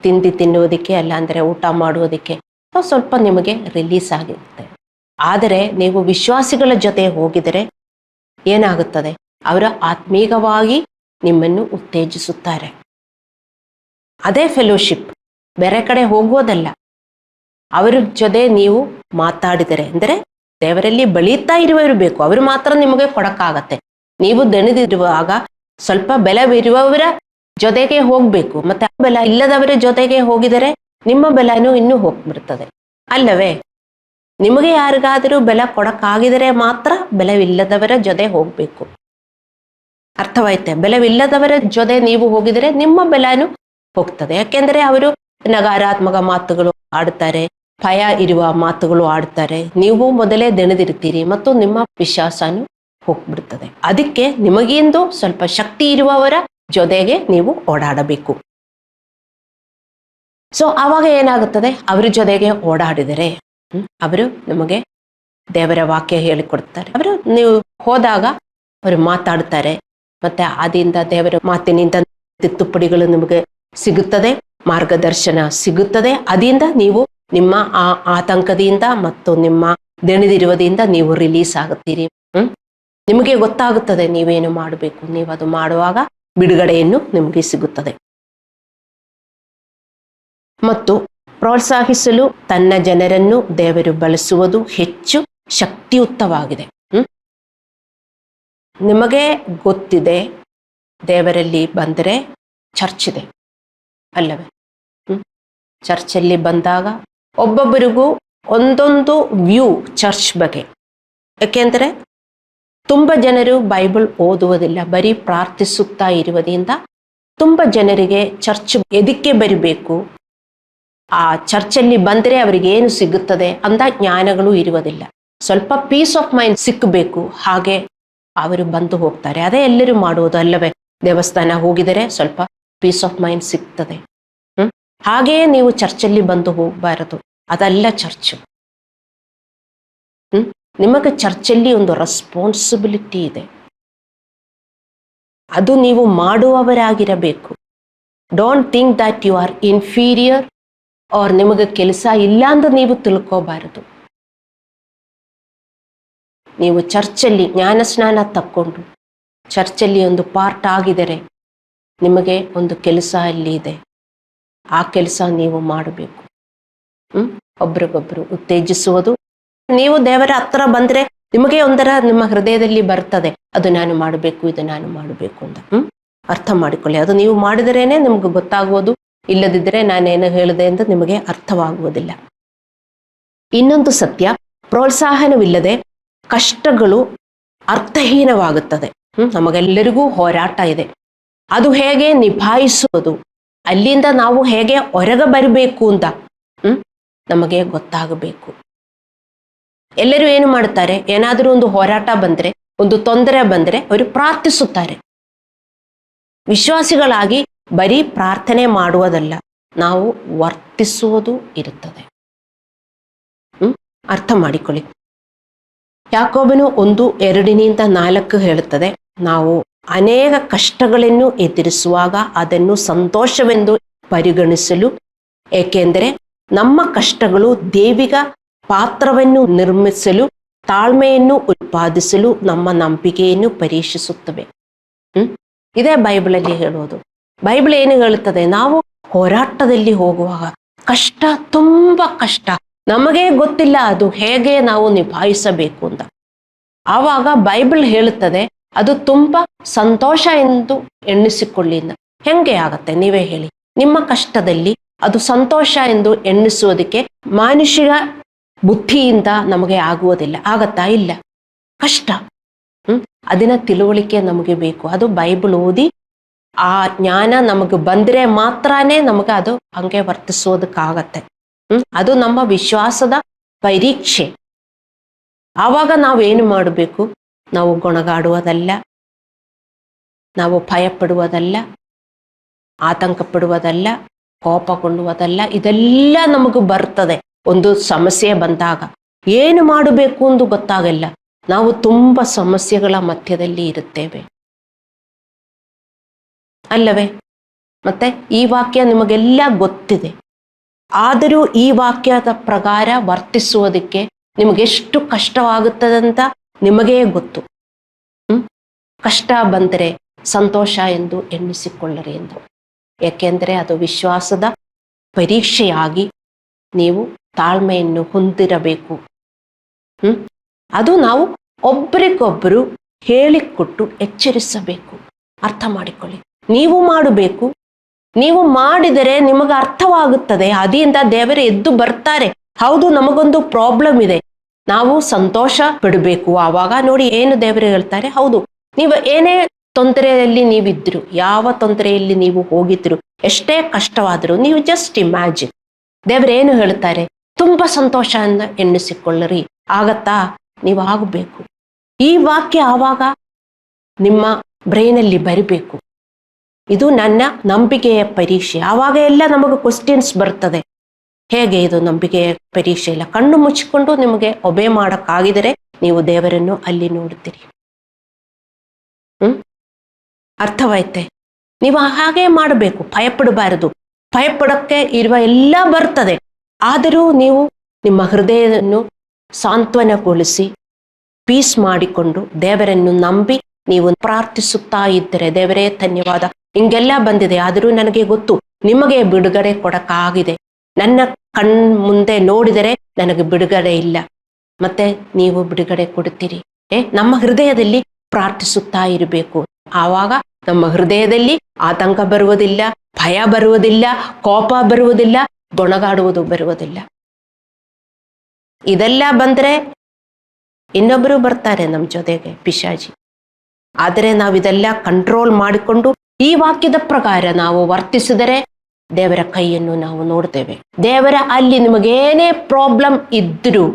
ತಿನ್ನುವುದಕ್ಕೆ, ಅಲ್ಲಾಂದ್ರೆ ಊಟ ಮಾಡುವುದಕ್ಕೆ. ಸ್ವಲ್ಪ ನಿಮಗೆ ರಿಲೀಸ್ ಆಗಿರುತ್ತೆ. ಆದರೆ ನೀವು ವಿಶ್ವಾಸಿಗಳ ಜೊತೆ ಹೋಗಿದರೆ ಏನಾಗುತ್ತದೆ? ಅವರು ಆತ್ಮೀಯವಾಗಿ ನಿಮ್ಮನ್ನು ಉತ್ತೇಜಿಸುತ್ತಾರೆ. ಅದೇ ಫೆಲೋಶಿಪ್, ಬೇರೆ ಕಡೆ ಹೋಗೋದಲ್ಲ. ಅವರ ಜೊತೆ ನೀವು ಮಾತಾಡಿದರೆ, ಅಂದರೆ ದೇವರಲ್ಲಿ ಬೆಳೀತಾ ಇರುವವರು ಬೇಕು, ಅವರು ಮಾತ್ರ ನಿಮಗೆ ಕೊಡಕ್ಕಾಗತ್ತೆ. ನೀವು ದಣಿದಿರುವಾಗ ಸ್ವಲ್ಪ ಬಲವಿರುವವರ ಜೊತೆಗೆ ಹೋಗ್ಬೇಕು. ಮತ್ತೆ ಬಲ ಇಲ್ಲದವರ ಜೊತೆಗೆ ಹೋಗಿದರೆ ನಿಮ್ಮ ಬಲನೂ ಇನ್ನೂ ಹೋಗ್ಬಿಡ್ತದೆ, ಅಲ್ಲವೇ? ನಿಮಗೆ ಯಾರಿಗಾದರೂ ಬೆಲೆ ಕೊಡಕ್ಕಾಗಿದರೆ ಮಾತ್ರ ಬಲವಿಲ್ಲದವರ ಜೊತೆ ಹೋಗ್ಬೇಕು. ಅರ್ಥವಾಯ್ತೆ? ಬಲವಿಲ್ಲದವರ ಜೊತೆ ನೀವು ಹೋಗಿದರೆ ನಿಮ್ಮ ಬಲನು ಹೋಗ್ತದೆ. ಯಾಕೆಂದ್ರೆ ಅವರು ನಕಾರಾತ್ಮಕ ಮಾತುಗಳು ಆಡ್ತಾರೆ, ಭಯ ಇರುವ ಮಾತುಗಳು ಆಡ್ತಾರೆ. ನೀವು ಮೊದಲೇ ದೆಣದಿರ್ತೀರಿ ಮತ್ತು ನಿಮ್ಮ ವಿಶ್ವಾಸನು ಹೋಗ್ಬಿಡ್ತದೆ. ಅದಕ್ಕೆ ನಿಮಗಿಂದು ಸ್ವಲ್ಪ ಶಕ್ತಿ ಇರುವವರ ಜೊತೆಗೆ ನೀವು ಓಡಾಡಬೇಕು. ಸೊ ಆವಾಗ ಏನಾಗುತ್ತದೆ, ಅವರ ಜೊತೆಗೆ ಓಡಾಡಿದರೆ ಅವರು ನಿಮಗೆ ದೇವರ ವಾಕ್ಯ ಹೇಳಿಕೊಡ್ತಾರೆ. ಅವರು ನೀವು ಹೋದಾಗ ಅವರು ಮಾತಾಡ್ತಾರೆ, ಮತ್ತೆ ಆದಿಂದ ದೇವರ ಮಾತಿನಿಂದ ತಿದ್ದುಪಡಿಗಳು ನಿಮಗೆ ಸಿಗುತ್ತದೆ, ಮಾರ್ಗದರ್ಶನ ಸಿಗುತ್ತದೆ. ಅದರಿಂದ ನೀವು ನಿಮ್ಮ ಆ ಆತಂಕದಿಂದ ಮತ್ತು ನಿಮ್ಮ ದೆಣದಿರುವುದರಿಂದ ನೀವು ರಿಲೀಸ್ ಆಗುತ್ತೀರಿ. ನಿಮಗೆ ಗೊತ್ತಾಗುತ್ತದೆ ನೀವೇನು ಮಾಡಬೇಕು. ನೀವು ಅದು ಮಾಡುವಾಗ ಬಿಡುಗಡೆಯನ್ನು ನಿಮಗೆ ಸಿಗುತ್ತದೆ. ಮತ್ತು ಪ್ರೋತ್ಸಾಹಿಸಲು ತನ್ನ ಜನರನ್ನು ದೇವರು ಬಳಸುವುದು ಹೆಚ್ಚು ಶಕ್ತಿಯುತವಾಗಿದೆ. ನಿಮಗೆ ಗೊತ್ತಿದೆ, ದೇವರಲ್ಲಿ ಬಂದರೆ ಚರ್ಚ್ ಇದೆ ಅಲ್ಲವೇ? ಚರ್ಚಲ್ಲಿ ಬಂದಾಗ ಒಬ್ಬೊಬ್ಬರಿಗೂ ಒಂದೊಂದು ವ್ಯೂ ಚರ್ಚ್ ಬಗ್ಗೆ. ಯಾಕೆಂದರೆ ತುಂಬ ಜನರು ಬೈಬಲ್ ಓದುವುದಿಲ್ಲ, ಬರೀ ಪ್ರಾರ್ಥಿಸುತ್ತಾ ಇರುವುದರಿಂದ ತುಂಬ ಜನರಿಗೆ ಚರ್ಚ್ ಎದಕ್ಕೆ ಬರಬೇಕು, ಆ ಚರ್ಚಲ್ಲಿ ಬಂದರೆ ಅವರಿಗೆ ಏನು ಸಿಗುತ್ತದೆ ಅಂತ ಜ್ಞಾನಗಳು ಇರುವುದಿಲ್ಲ. ಸ್ವಲ್ಪ ಪೀಸ್ ಆಫ್ ಮೈಂಡ್ ಸಿಕ್ಕಬೇಕು, ಹಾಗೆ ಅವರು ಬಂದು ಹೋಗ್ತಾರೆ. ಅದೇ ಎಲ್ಲರೂ ಮಾಡುವುದು ಅಲ್ಲವೇ? ದೇವಸ್ಥಾನ ಹೋಗಿದರೆ ಸ್ವಲ್ಪ ಪೀಸ್ ಆಫ್ ಮೈಂಡ್ ಸಿಗ್ತದೆ. ಹಾಗೆಯೇ ನೀವು ಚರ್ಚಲ್ಲಿ ಬಂದು ಹೋಗಬಾರದು, ಅದಲ್ಲ ಚರ್ಚ್. ನಿಮಗೆ ಚರ್ಚಲ್ಲಿ ಒಂದು ರೆಸ್ಪಾನ್ಸಿಬಿಲಿಟಿ ಇದೆ, ಅದು ನೀವು ಮಾಡುವವರಾಗಿರಬೇಕು. Don't think that you are inferior or ನಿಮಗೆ ಕೆಲಸ ಇಲ್ಲ ಅಂತ ನೀವು ತಿಳ್ಕೋಬಾರದು. ನೀವು ಚರ್ಚಲ್ಲಿ ಜ್ಞಾನಸ್ನಾನ ತಕ್ಕೊಂಡು ಚರ್ಚಲ್ಲಿ ಒಂದು ಪಾರ್ಟ್ ಆಗಿದರೆ ನಿಮಗೆ ಒಂದು ಕೆಲಸ ಅಲ್ಲಿ ಇದೆ, ಆ ಕೆಲಸ ನೀವು ಮಾಡಬೇಕು. ಒಬ್ರಿಗೊಬ್ರು ಉತ್ತೇಜಿಸುವುದು. ನೀವು ದೇವರ ಹತ್ರ ಬಂದರೆ ನಿಮಗೆ ಒಂದರ ನಿಮ್ಮ ಹೃದಯದಲ್ಲಿ ಬರ್ತದೆ, ಅದು ನಾನು ಮಾಡಬೇಕು, ಇದು ನಾನು ಮಾಡಬೇಕು ಅಂತ. ಅರ್ಥ ಮಾಡಿಕೊಳ್ಳಿ. ಅದು ನೀವು ಮಾಡಿದರೇನೆ ನಿಮ್ಗೆ ಗೊತ್ತಾಗುವುದು, ಇಲ್ಲದಿದ್ದರೆ ನಾನೇನು ಹೇಳಿದೆ ಅಂತ ನಿಮಗೆ ಅರ್ಥವಾಗುವುದಿಲ್ಲ. ಇನ್ನೊಂದು ಸತ್ಯ, ಪ್ರೋತ್ಸಾಹನವಿಲ್ಲದೆ ಕಷ್ಟಗಳು ಅರ್ಥಹೀನವಾಗುತ್ತದೆ. ನಮಗೆಲ್ಲರಿಗೂ ಹೋರಾಟ ಇದೆ, ಅದು ಹೇಗೆ ನಿಭಾಯಿಸುವುದು, ಅಲ್ಲಿಂದ ನಾವು ಹೇಗೆ ಹೊರಗೆ ಬರಬೇಕು ಅಂತ ನಮಗೆ ಗೊತ್ತಾಗಬೇಕು. ಎಲ್ಲರೂ ಏನು ಮಾಡ್ತಾರೆ, ಏನಾದರೂ ಒಂದು ಹೋರಾಟ ಬಂದರೆ, ಒಂದು ತೊಂದರೆ ಬಂದರೆ ಅವರು ಪ್ರಾರ್ಥಿಸುತ್ತಾರೆ. ವಿಶ್ವಾಸಿಗಳಾಗಿ ಬರೀ ಪ್ರಾರ್ಥನೆ ಮಾಡುವುದಲ್ಲ, ನಾವು ವರ್ತಿಸುವುದು ಇರುತ್ತದೆ. ಅರ್ಥ ಮಾಡಿಕೊಳ್ಳಿ. ಯಾಕೋಬನು 1:2-4 ಹೇಳುತ್ತದೆ, ನಾವು ಅನೇಕ ಕಷ್ಟಗಳನ್ನು ಎದುರಿಸುವಾಗ ಅದನ್ನು ಸಂತೋಷವೆಂದು ಪರಿಗಣಿಸಲು, ಏಕೆಂದರೆ ನಮ್ಮ ಕಷ್ಟಗಳು ದೈವಿಕ ಪಾತ್ರವನ್ನು ನಿರ್ಮಿಸಲು, ತಾಳ್ಮೆಯನ್ನು ಉತ್ಪಾದಿಸಲು ನಮ್ಮ ನಂಬಿಕೆಯನ್ನು ಪರೀಕ್ಷಿಸುತ್ತವೆ. ಇದೇ ಬೈಬಲಲ್ಲಿ ಹೇಳೋದು. ಬೈಬಲ್ ಏನು ಹೇಳುತ್ತದೆ, ನಾವು ಹೋರಾಟದಲ್ಲಿ ಹೋಗುವಾಗ ಕಷ್ಟ, ತುಂಬ ಕಷ್ಟ, ನಮಗೇ ಗೊತ್ತಿಲ್ಲ ಅದು ಹೇಗೆ ನಾವು ನಿಭಾಯಿಸಬೇಕು ಅಂತ. ಆವಾಗ ಬೈಬಲ್ ಹೇಳುತ್ತದೆ ಅದು ತುಂಬ ಸಂತೋಷ ಎಂದು ಎಣ್ಣಿಸಿಕೊಳ್ಳಿ. ಹೆಂಗೆ ಆಗತ್ತೆ ನೀವೇ ಹೇಳಿ? ನಿಮ್ಮ ಕಷ್ಟದಲ್ಲಿ ಅದು ಸಂತೋಷ ಎಂದು ಎಣ್ಣಿಸುವುದಕ್ಕೆ ಮನುಷ್ಯರ ಬುದ್ಧಿಯಿಂದ ನಮಗೆ ಆಗುವುದಿಲ್ಲ. ಆಗತ್ತಾ? ಇಲ್ಲ. ಕಷ್ಟ. ಅದನ್ನ ತಿಳುವಳಿಕೆ ನಮಗೆ ಬೇಕು. ಅದು ಬೈಬಲ್ ಓದಿ ಆ ಜ್ಞಾನ ನಮಗೆ ಬಂದರೆ ಮಾತ್ರನೇ ನಮಗೆ ಅದು ಹಂಗೆ ವರ್ತಿಸೋದಕ್ಕಾಗತ್ತೆ. ಅದು ನಮ್ಮ ವಿಶ್ವಾಸದ ಪರೀಕ್ಷೆ. ಆವಾಗ ನಾವೇನು ಮಾಡಬೇಕು? ನಾವು ಗೊಣಗಾಡುವುದಲ್ಲ, ನಾವು ಭಯಪಡುವುದಲ್ಲ, ಆತಂಕ ಪಡುವುದಲ್ಲ, ಕೋಪಗೊಳ್ಳುವುದಲ್ಲ. ಇದೆಲ್ಲ ನಮಗೆ ಬರ್ತದೆ. ಒಂದು ಸಮಸ್ಯೆ ಬಂದಾಗ ಏನು ಮಾಡಬೇಕು ಎಂದು ಗೊತ್ತಾಗಲ್ಲ. ನಾವು ತುಂಬ ಸಮಸ್ಯೆಗಳ ಮಧ್ಯದಲ್ಲಿ ಇರುತ್ತೇವೆ ಅಲ್ಲವೇ? ಮತ್ತೆ ಈ ವಾಕ್ಯ ನಿಮಗೆಲ್ಲ ಗೊತ್ತಿದೆ, ಆದರೂ ಈ ವಾಕ್ಯದ ಪ್ರಕಾರ ವರ್ತಿಸುವುದಕ್ಕೆ ನಿಮಗೆಷ್ಟು ಕಷ್ಟವಾಗುತ್ತದಂತ ನಿಮಗೇ ಗೊತ್ತು. ಕಷ್ಟ ಬಂದರೆ ಸಂತೋಷ ಎಂದು ಎಣ್ಣಿಸಿಕೊಳ್ಳರಿ ಎಂದು. ಏಕೆಂದರೆ ಅದು ವಿಶ್ವಾಸದ ಪರೀಕ್ಷೆಯಾಗಿ ನೀವು ತಾಳ್ಮೆಯನ್ನು ಹೊಂದಿರಬೇಕು. ಅದು ನಾವು ಒಬ್ಬರಿಗೊಬ್ಬರು ಹೇಳಿಕೊಟ್ಟು ಎಚ್ಚರಿಸಬೇಕು. ಅರ್ಥ ಮಾಡಿಕೊಳ್ಳಿ. ನೀವು ಮಾಡಬೇಕು. ನೀವು ಮಾಡಿದರೆ ನಿಮಗೆ ಅರ್ಥವಾಗುತ್ತದೆ. ಅದರಿಂದ ದೇವರು ಎದ್ದು ಬರ್ತಾರೆ. ಹೌದು, ನಮಗೊಂದು ಪ್ರಾಬ್ಲಮ್ ಇದೆ, ನಾವು ಸಂತೋಷ ಪಡಬೇಕು. ಆವಾಗ ನೋಡಿ ಏನು ದೇವರು ಹೇಳ್ತಾರೆ, ಹೌದು ನೀವು ಏನೇ ತೊಂದರೆಯಲ್ಲಿ ನೀವಿದ್ರು, ಯಾವ ತೊಂದರೆಯಲ್ಲಿ ನೀವು ಹೋಗಿದ್ರು, ಎಷ್ಟೇ ಕಷ್ಟವಾದರೂ ನೀವು ಜಸ್ಟ್ ಇಮ್ಯಾಜಿನ್, ದೇವರೇನು ಹೇಳ್ತಾರೆ, ತುಂಬಾ ಸಂತೋಷದಿಂದ ಎಣ್ಣಿಸಿಕೊಳ್ಳರಿ. ಆಗತ್ತಾ? ನೀವು ಆಗಬೇಕು. ಈ ವಾಕ್ಯ ಆವಾಗ ನಿಮ್ಮ ಬ್ರೈನಲ್ಲಿ ಬರಿಬೇಕು. ಇದು ನನ್ನ ನಂಬಿಕೆಯ ಪರೀಕ್ಷೆ. ಆವಾಗ ಎಲ್ಲ ನಮಗೆ ಕ್ವಶನ್ಸ್ ಬರ್ತದೆ. ಹೇಗೆ ಇದು ನಂಬಿಕೆಯ ಪರೀಕ್ಷೆ? ಇಲ್ಲ, ಕಣ್ಣು ಮುಚ್ಚಿಕೊಂಡು ನಿಮಗೆ ಒಬೆ ಮಾಡಕ್ಕಾಗಿದರೆ ನೀವು ದೇವರನ್ನು ಅಲ್ಲಿ ನೋಡ್ತೀರಿ. ಅರ್ಥವಾಯ್ತೆ? ನೀವು ಹಾಗೆ ಮಾಡಬೇಕು, ಭಯಪಡಬಾರದು. ಭಯಪಡಕ್ಕೆ ಇರುವ ಎಲ್ಲ ಬರ್ತದೆ, ಆದರೂ ನೀವು ನಿಮ್ಮ ಹೃದಯವನ್ನು ಸಾಂತ್ವನಗೊಳಿಸಿ ಪೀಸ್ ಮಾಡಿಕೊಂಡು ದೇವರನ್ನು ನಂಬಿ ನೀವು ಪ್ರಾರ್ಥಿಸುತ್ತಾ ಇದ್ದರೆ, ದೇವರೇ ಧನ್ಯವಾದ, ಹಿಂಗೆಲ್ಲ ಬಂದಿದೆ, ಆದರೂ ನನಗೆ ಗೊತ್ತು ನಿಮಗೆ ಬಿಡುಗಡೆ ಕೊಡಕ್ಕಾಗಿದೆ. ನನ್ನ ಕಣ್ ಮುಂದೆ ನೋಡಿದರೆ ನನಗೆ ಬಿಡುಗಡೆ ಇಲ್ಲ, ಮತ್ತೆ ನೀವು ಬಿಡುಗಡೆ ಕೊಡುತ್ತೀರಿ. ನಮ್ಮ ಹೃದಯದಲ್ಲಿ ಪ್ರಾರ್ಥಿಸುತ್ತಾ ಇರಬೇಕು. ಆವಾಗ ನಮ್ಮ ಹೃದಯದಲ್ಲಿ ಆತಂಕ ಬರುವುದಿಲ್ಲ, ಭಯ ಬರುವುದಿಲ್ಲ, ಕೋಪ ಬರುವುದಿಲ್ಲ, ಗೊಣಗಾಡುವುದು ಬರುವುದಿಲ್ಲ. ಇದೆಲ್ಲ ಬಂದ್ರೆ ಇನ್ನೊಬ್ಬರು ಬರ್ತಾರೆ ನಮ್ಮ ಜೊತೆಗೆ, ಪಿಶಾಚಿ. ಆದರೆ ನಾವು ಇದೆಲ್ಲ ಕಂಟ್ರೋಲ್ ಮಾಡಿಕೊಂಡು ಈ ವಾಕ್ಯದ ಪ್ರಕಾರ ನಾವು ವರ್ತಿಸಿದರೆ ದೇವರ ಕೈಯನ್ನು ನಾವು ನೋಡ್ತೇವೆ. ದೇವರ ಅಲ್ಲಿ ನಿಮಗೇನೇ ಪ್ರಾಬ್ಲಮ್ ಇದ್ರೂ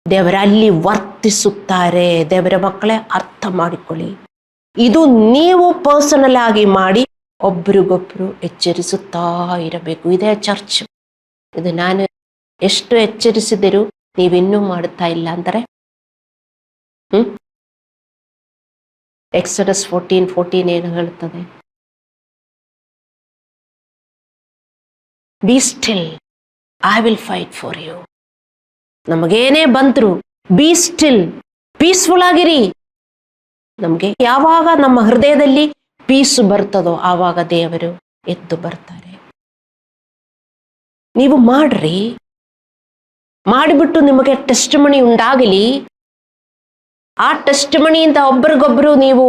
ದೇವರ ಅಲ್ಲಿ ವರ್ತಿಸುತ್ತಾರೆ. ದೇವರ ಮಕ್ಕಳೇ, ಅರ್ಥ ಮಾಡಿಕೊಳ್ಳಿ. ಇದು ನೀವು ಪರ್ಸನಲ್ ಆಗಿ ಮಾಡಿ ಒಬ್ರಿಗೊಬ್ರು ಎಚ್ಚರಿಸುತ್ತಾ ಇರಬೇಕು. ಇದೇ ಚರ್ಚ್. ಇದು ನಾನು ಎಷ್ಟು ಎಚ್ಚರಿಸಿದರೂ ನೀವಿನ್ನೂ ಮಾಡುತ್ತಾ ಇಲ್ಲ ಅಂದರೆ, ಎಕ್ಸಡಸ್ 14:14 ಏನು ಹೇಳುತ್ತದೆ? Be still, I will fight for you. ನಮಗೇನೇ ಬಂದ್ರು ಬಿ ಸ್ಟಿಲ್, ಪೀಸ್ಫುಲ್ ಆಗಿರಿ. ನಮಗೆ ಯಾವಾಗ ನಮ್ಮ ಹೃದಯದಲ್ಲಿ ಪೀಸ್ ಬರ್ತದೋ ಆವಾಗ ದೇವರು ಎದ್ದು ಬರ್ತಾರೆ. ನೀವು ಮಾಡ್ರಿ, ಮಾಡಿಬಿಟ್ಟು ನಿಮಗೆ ಟೆಸ್ಟಿಮನಿ ಉಂಟಾಗಲಿ. ಆ ಟೆಸ್ಟಿಮನಿಯಿಂದ ಒಬ್ಬರಿಗೊಬ್ಬರು ನೀವು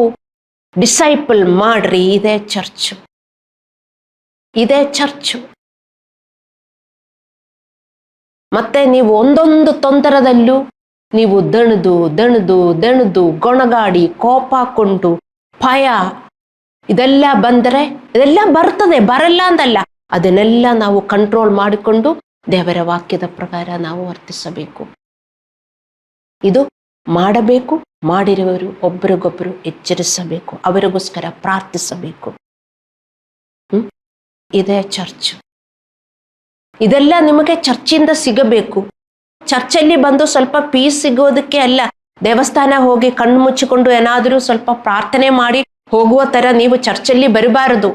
ಡಿಸೈಪಲ್ ಮಾಡ್ರಿ. ಇದೇ ಚರ್ಚ್, ಇದೇ ಚರ್ಚ್. ಮತ್ತೆ ನೀವು ಒಂದೊಂದು ತೊಂದರೆದಲ್ಲೂ ನೀವು ದಣದು ಗೊಣಗಾಡಿ ಕೋಪಕೊಂಡು ಭಯ ಇದೆಲ್ಲ ಬಂದರೆ, ಇದೆಲ್ಲ ಬರ್ತದೆ, ಬರಲ್ಲ ಅಂತಲ್ಲ, ಅದನ್ನೆಲ್ಲ ನಾವು ಕಂಟ್ರೋಲ್ ಮಾಡಿಕೊಂಡು ದೇವರ ವಾಕ್ಯದ ಪ್ರಕಾರ ನಾವು ವರ್ತಿಸಬೇಕು. ಇದು ಮಾಡಬೇಕು. ಮಾಡಿರುವವರು ಒಬ್ಬರಿಗೊಬ್ಬರು ಎಚ್ಚರಿಸಬೇಕು, ಅವರಿಗೋಸ್ಕರ ಪ್ರಾರ್ಥಿಸಬೇಕು. ಇದೇ ಚರ್ಚ್. ಇದೆಲ್ಲ ನಿಮಗೆ ಚರ್ಚಿಂದ ಸಿಗಬೇಕು. ಚರ್ಚಲ್ಲಿ ಬಂದು ಸ್ವಲ್ಪ ಪೀಸ್ ಸಿಗೋದಕ್ಕೆ ಅಲ್ಲ. ದೇವಸ್ಥಾನ ಹೋಗಿ ಕಣ್ಣು ಮುಚ್ಚಿಕೊಂಡು ಏನಾದರೂ ಸ್ವಲ್ಪ ಪ್ರಾರ್ಥನೆ ಮಾಡಿ ಹೋಗುವ ತರ ನೀವು ಚರ್ಚಲ್ಲಿ ಬರಬಾರದು.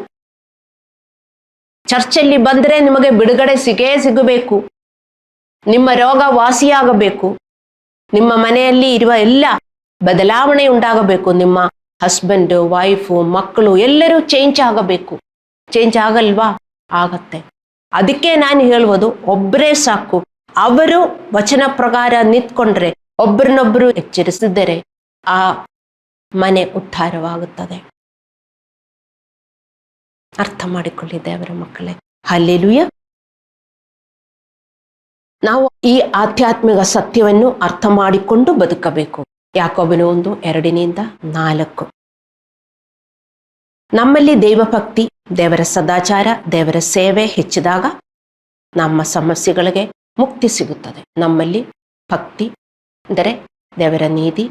ಚರ್ಚಲ್ಲಿ ಬಂದ್ರೆ ನಿಮಗೆ ಬಿಡುಗಡೆ ಸಿಗಬೇಕು. ನಿಮ್ಮ ರೋಗ ವಾಸಿಯಾಗಬೇಕು. ನಿಮ್ಮ ಮನೆಯಲ್ಲಿ ಇರುವ ಎಲ್ಲ ಬದಲಾವಣೆ ಉಂಟಾಗಬೇಕು. ನಿಮ್ಮ ಹಸ್ಬೆಂಡ್, ವೈಫು, ಮಕ್ಕಳು ಎಲ್ಲರೂ ಚೇಂಜ್ ಆಗಬೇಕು. ಚೇಂಜ್ ಆಗಲ್ವಾ? ಆಗತ್ತೆ. ಅದಕ್ಕೆ ನಾನು ಹೇಳುವುದು, ಒಬ್ಬರೇ ಸಾಕು. ಅವರು ವಚನ ಪ್ರಕಾರ ನಿಂತ್ಕೊಂಡ್ರೆ, ಒಬ್ಬರನ್ನೊಬ್ಬರು ಎಚ್ಚರಿಸಿದರೆ ಆ ಮನೆ ಉದ್ಧಾರವಾಗುತ್ತದೆ. ಅರ್ಥ ಮಾಡಿಕೊಳ್ಳಿ ದೇವರ ಮಕ್ಕಳೇ. ಹಲ್ಲೆಲೂಯಾ. ನಾವು ಈ ಆಧ್ಯಾತ್ಮಿಕ ಸತ್ಯವನ್ನು ಅರ್ಥ ಮಾಡಿಕೊಂಡು ಬದುಕಬೇಕು. ಯಾಕೋಬನ 1:2-4. ನಮ್ಮಲ್ಲಿ ದೈವಭಕ್ತಿ, ದೇವರ ಸದಾಚಾರ, ದೇವರ ಸೇವೆ ಹೆಚ್ಚಿದಾಗ ನಮ್ಮ ಸಮಸ್ಯೆಗಳಿಗೆ ಮುಕ್ತಿ ಸಿಗುತ್ತದೆ. ನಮ್ಮಲ್ಲಿ ಭಕ್ತಿ ಅಂದರೆ ದೇವರ ನೀತಿ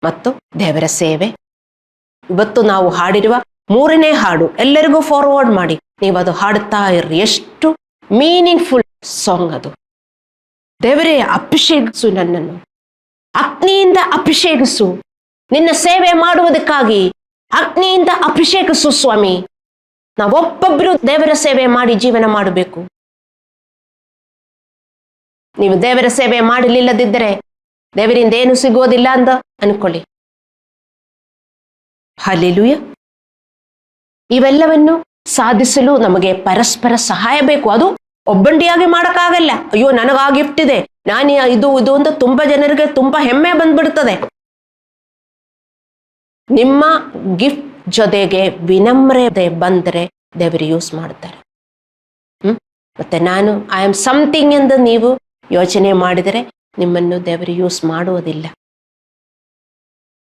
ಮತ್ತು ದೇವರ ಸೇವೆ. ಇವತ್ತು ನಾವು ಹಾಡಿರುವ 3ನೇ ಹಾಡು ಎಲ್ಲರಿಗೂ ಫಾರ್ವರ್ಡ್ ಮಾಡಿ, ನೀವು ಅದು ಹಾಡುತ್ತಾ ಇರ್ರಿ. ಎಷ್ಟು ಮೀನಿಂಗ್ಫುಲ್ ಸಾಂಗ್ ಅದು. ದೇವರೇ, ಅಭಿಷೇಕಿಸು ನನ್ನನ್ನು, ಅಗ್ನಿಯಿಂದ ಅಭಿಷೇಕಿಸು, ನಿನ್ನ ಸೇವೆ ಮಾಡುವುದಕ್ಕಾಗಿ ಅಗ್ನಿಯಿಂದ ಅಭಿಷೇಕಿಸು ಸ್ವಾಮಿ. ನಾವೊಬ್ಬೊಬ್ಬರು ದೇವರ ಸೇವೆ ಮಾಡಿ ಜೀವನ ಮಾಡಬೇಕು. ನೀವು ದೇವರ ಸೇವೆ ಮಾಡಲಿಲ್ಲದಿದ್ದರೆ ದೇವರಿಂದ ಏನು ಸಿಗೋದಿಲ್ಲ ಅಂತ ಅನ್ಕೊಳ್ಳಿ. ಹಲ್ಲೆಲೂಯಾ. ಇವೆಲ್ಲವನ್ನು ಸಾಧಿಸಲು ನಮಗೆ ಪರಸ್ಪರ ಸಹಾಯ ಬೇಕು. ಅದು ಒಬ್ಬಂಟಿಯಾಗಿ ಮಾಡಕ್ಕಾಗಲ್ಲ. ಅಯ್ಯೋ, ನನಗಾ ಗಿಫ್ಟ್ ಇದೆ, ನಾನು ಇದು ಅಂತ ತುಂಬಾ ಜನರಿಗೆ ತುಂಬಾ ಹೆಮ್ಮೆ ಬಂದ್ಬಿಡ್ತದೆ. ನಿಮ್ಮ ಗಿಫ್ಟ್ ಜೊತೆಗೆ ವಿನಮ್ರತೆ ಬಂದರೆ ದೇವರು ಯೂಸ್ ಮಾಡ್ತಾರೆ. ಮತ್ತೆ ನಾನು ಐ ಆಮ್ ಸಮಥಿಂಗ್ ಎಂದು ನೀವು ಯೋಚನೆ ಮಾಡಿದರೆ ನಿಮ್ಮನ್ನು ದೇವರು ಯೂಸ್ ಮಾಡುವುದಿಲ್ಲ.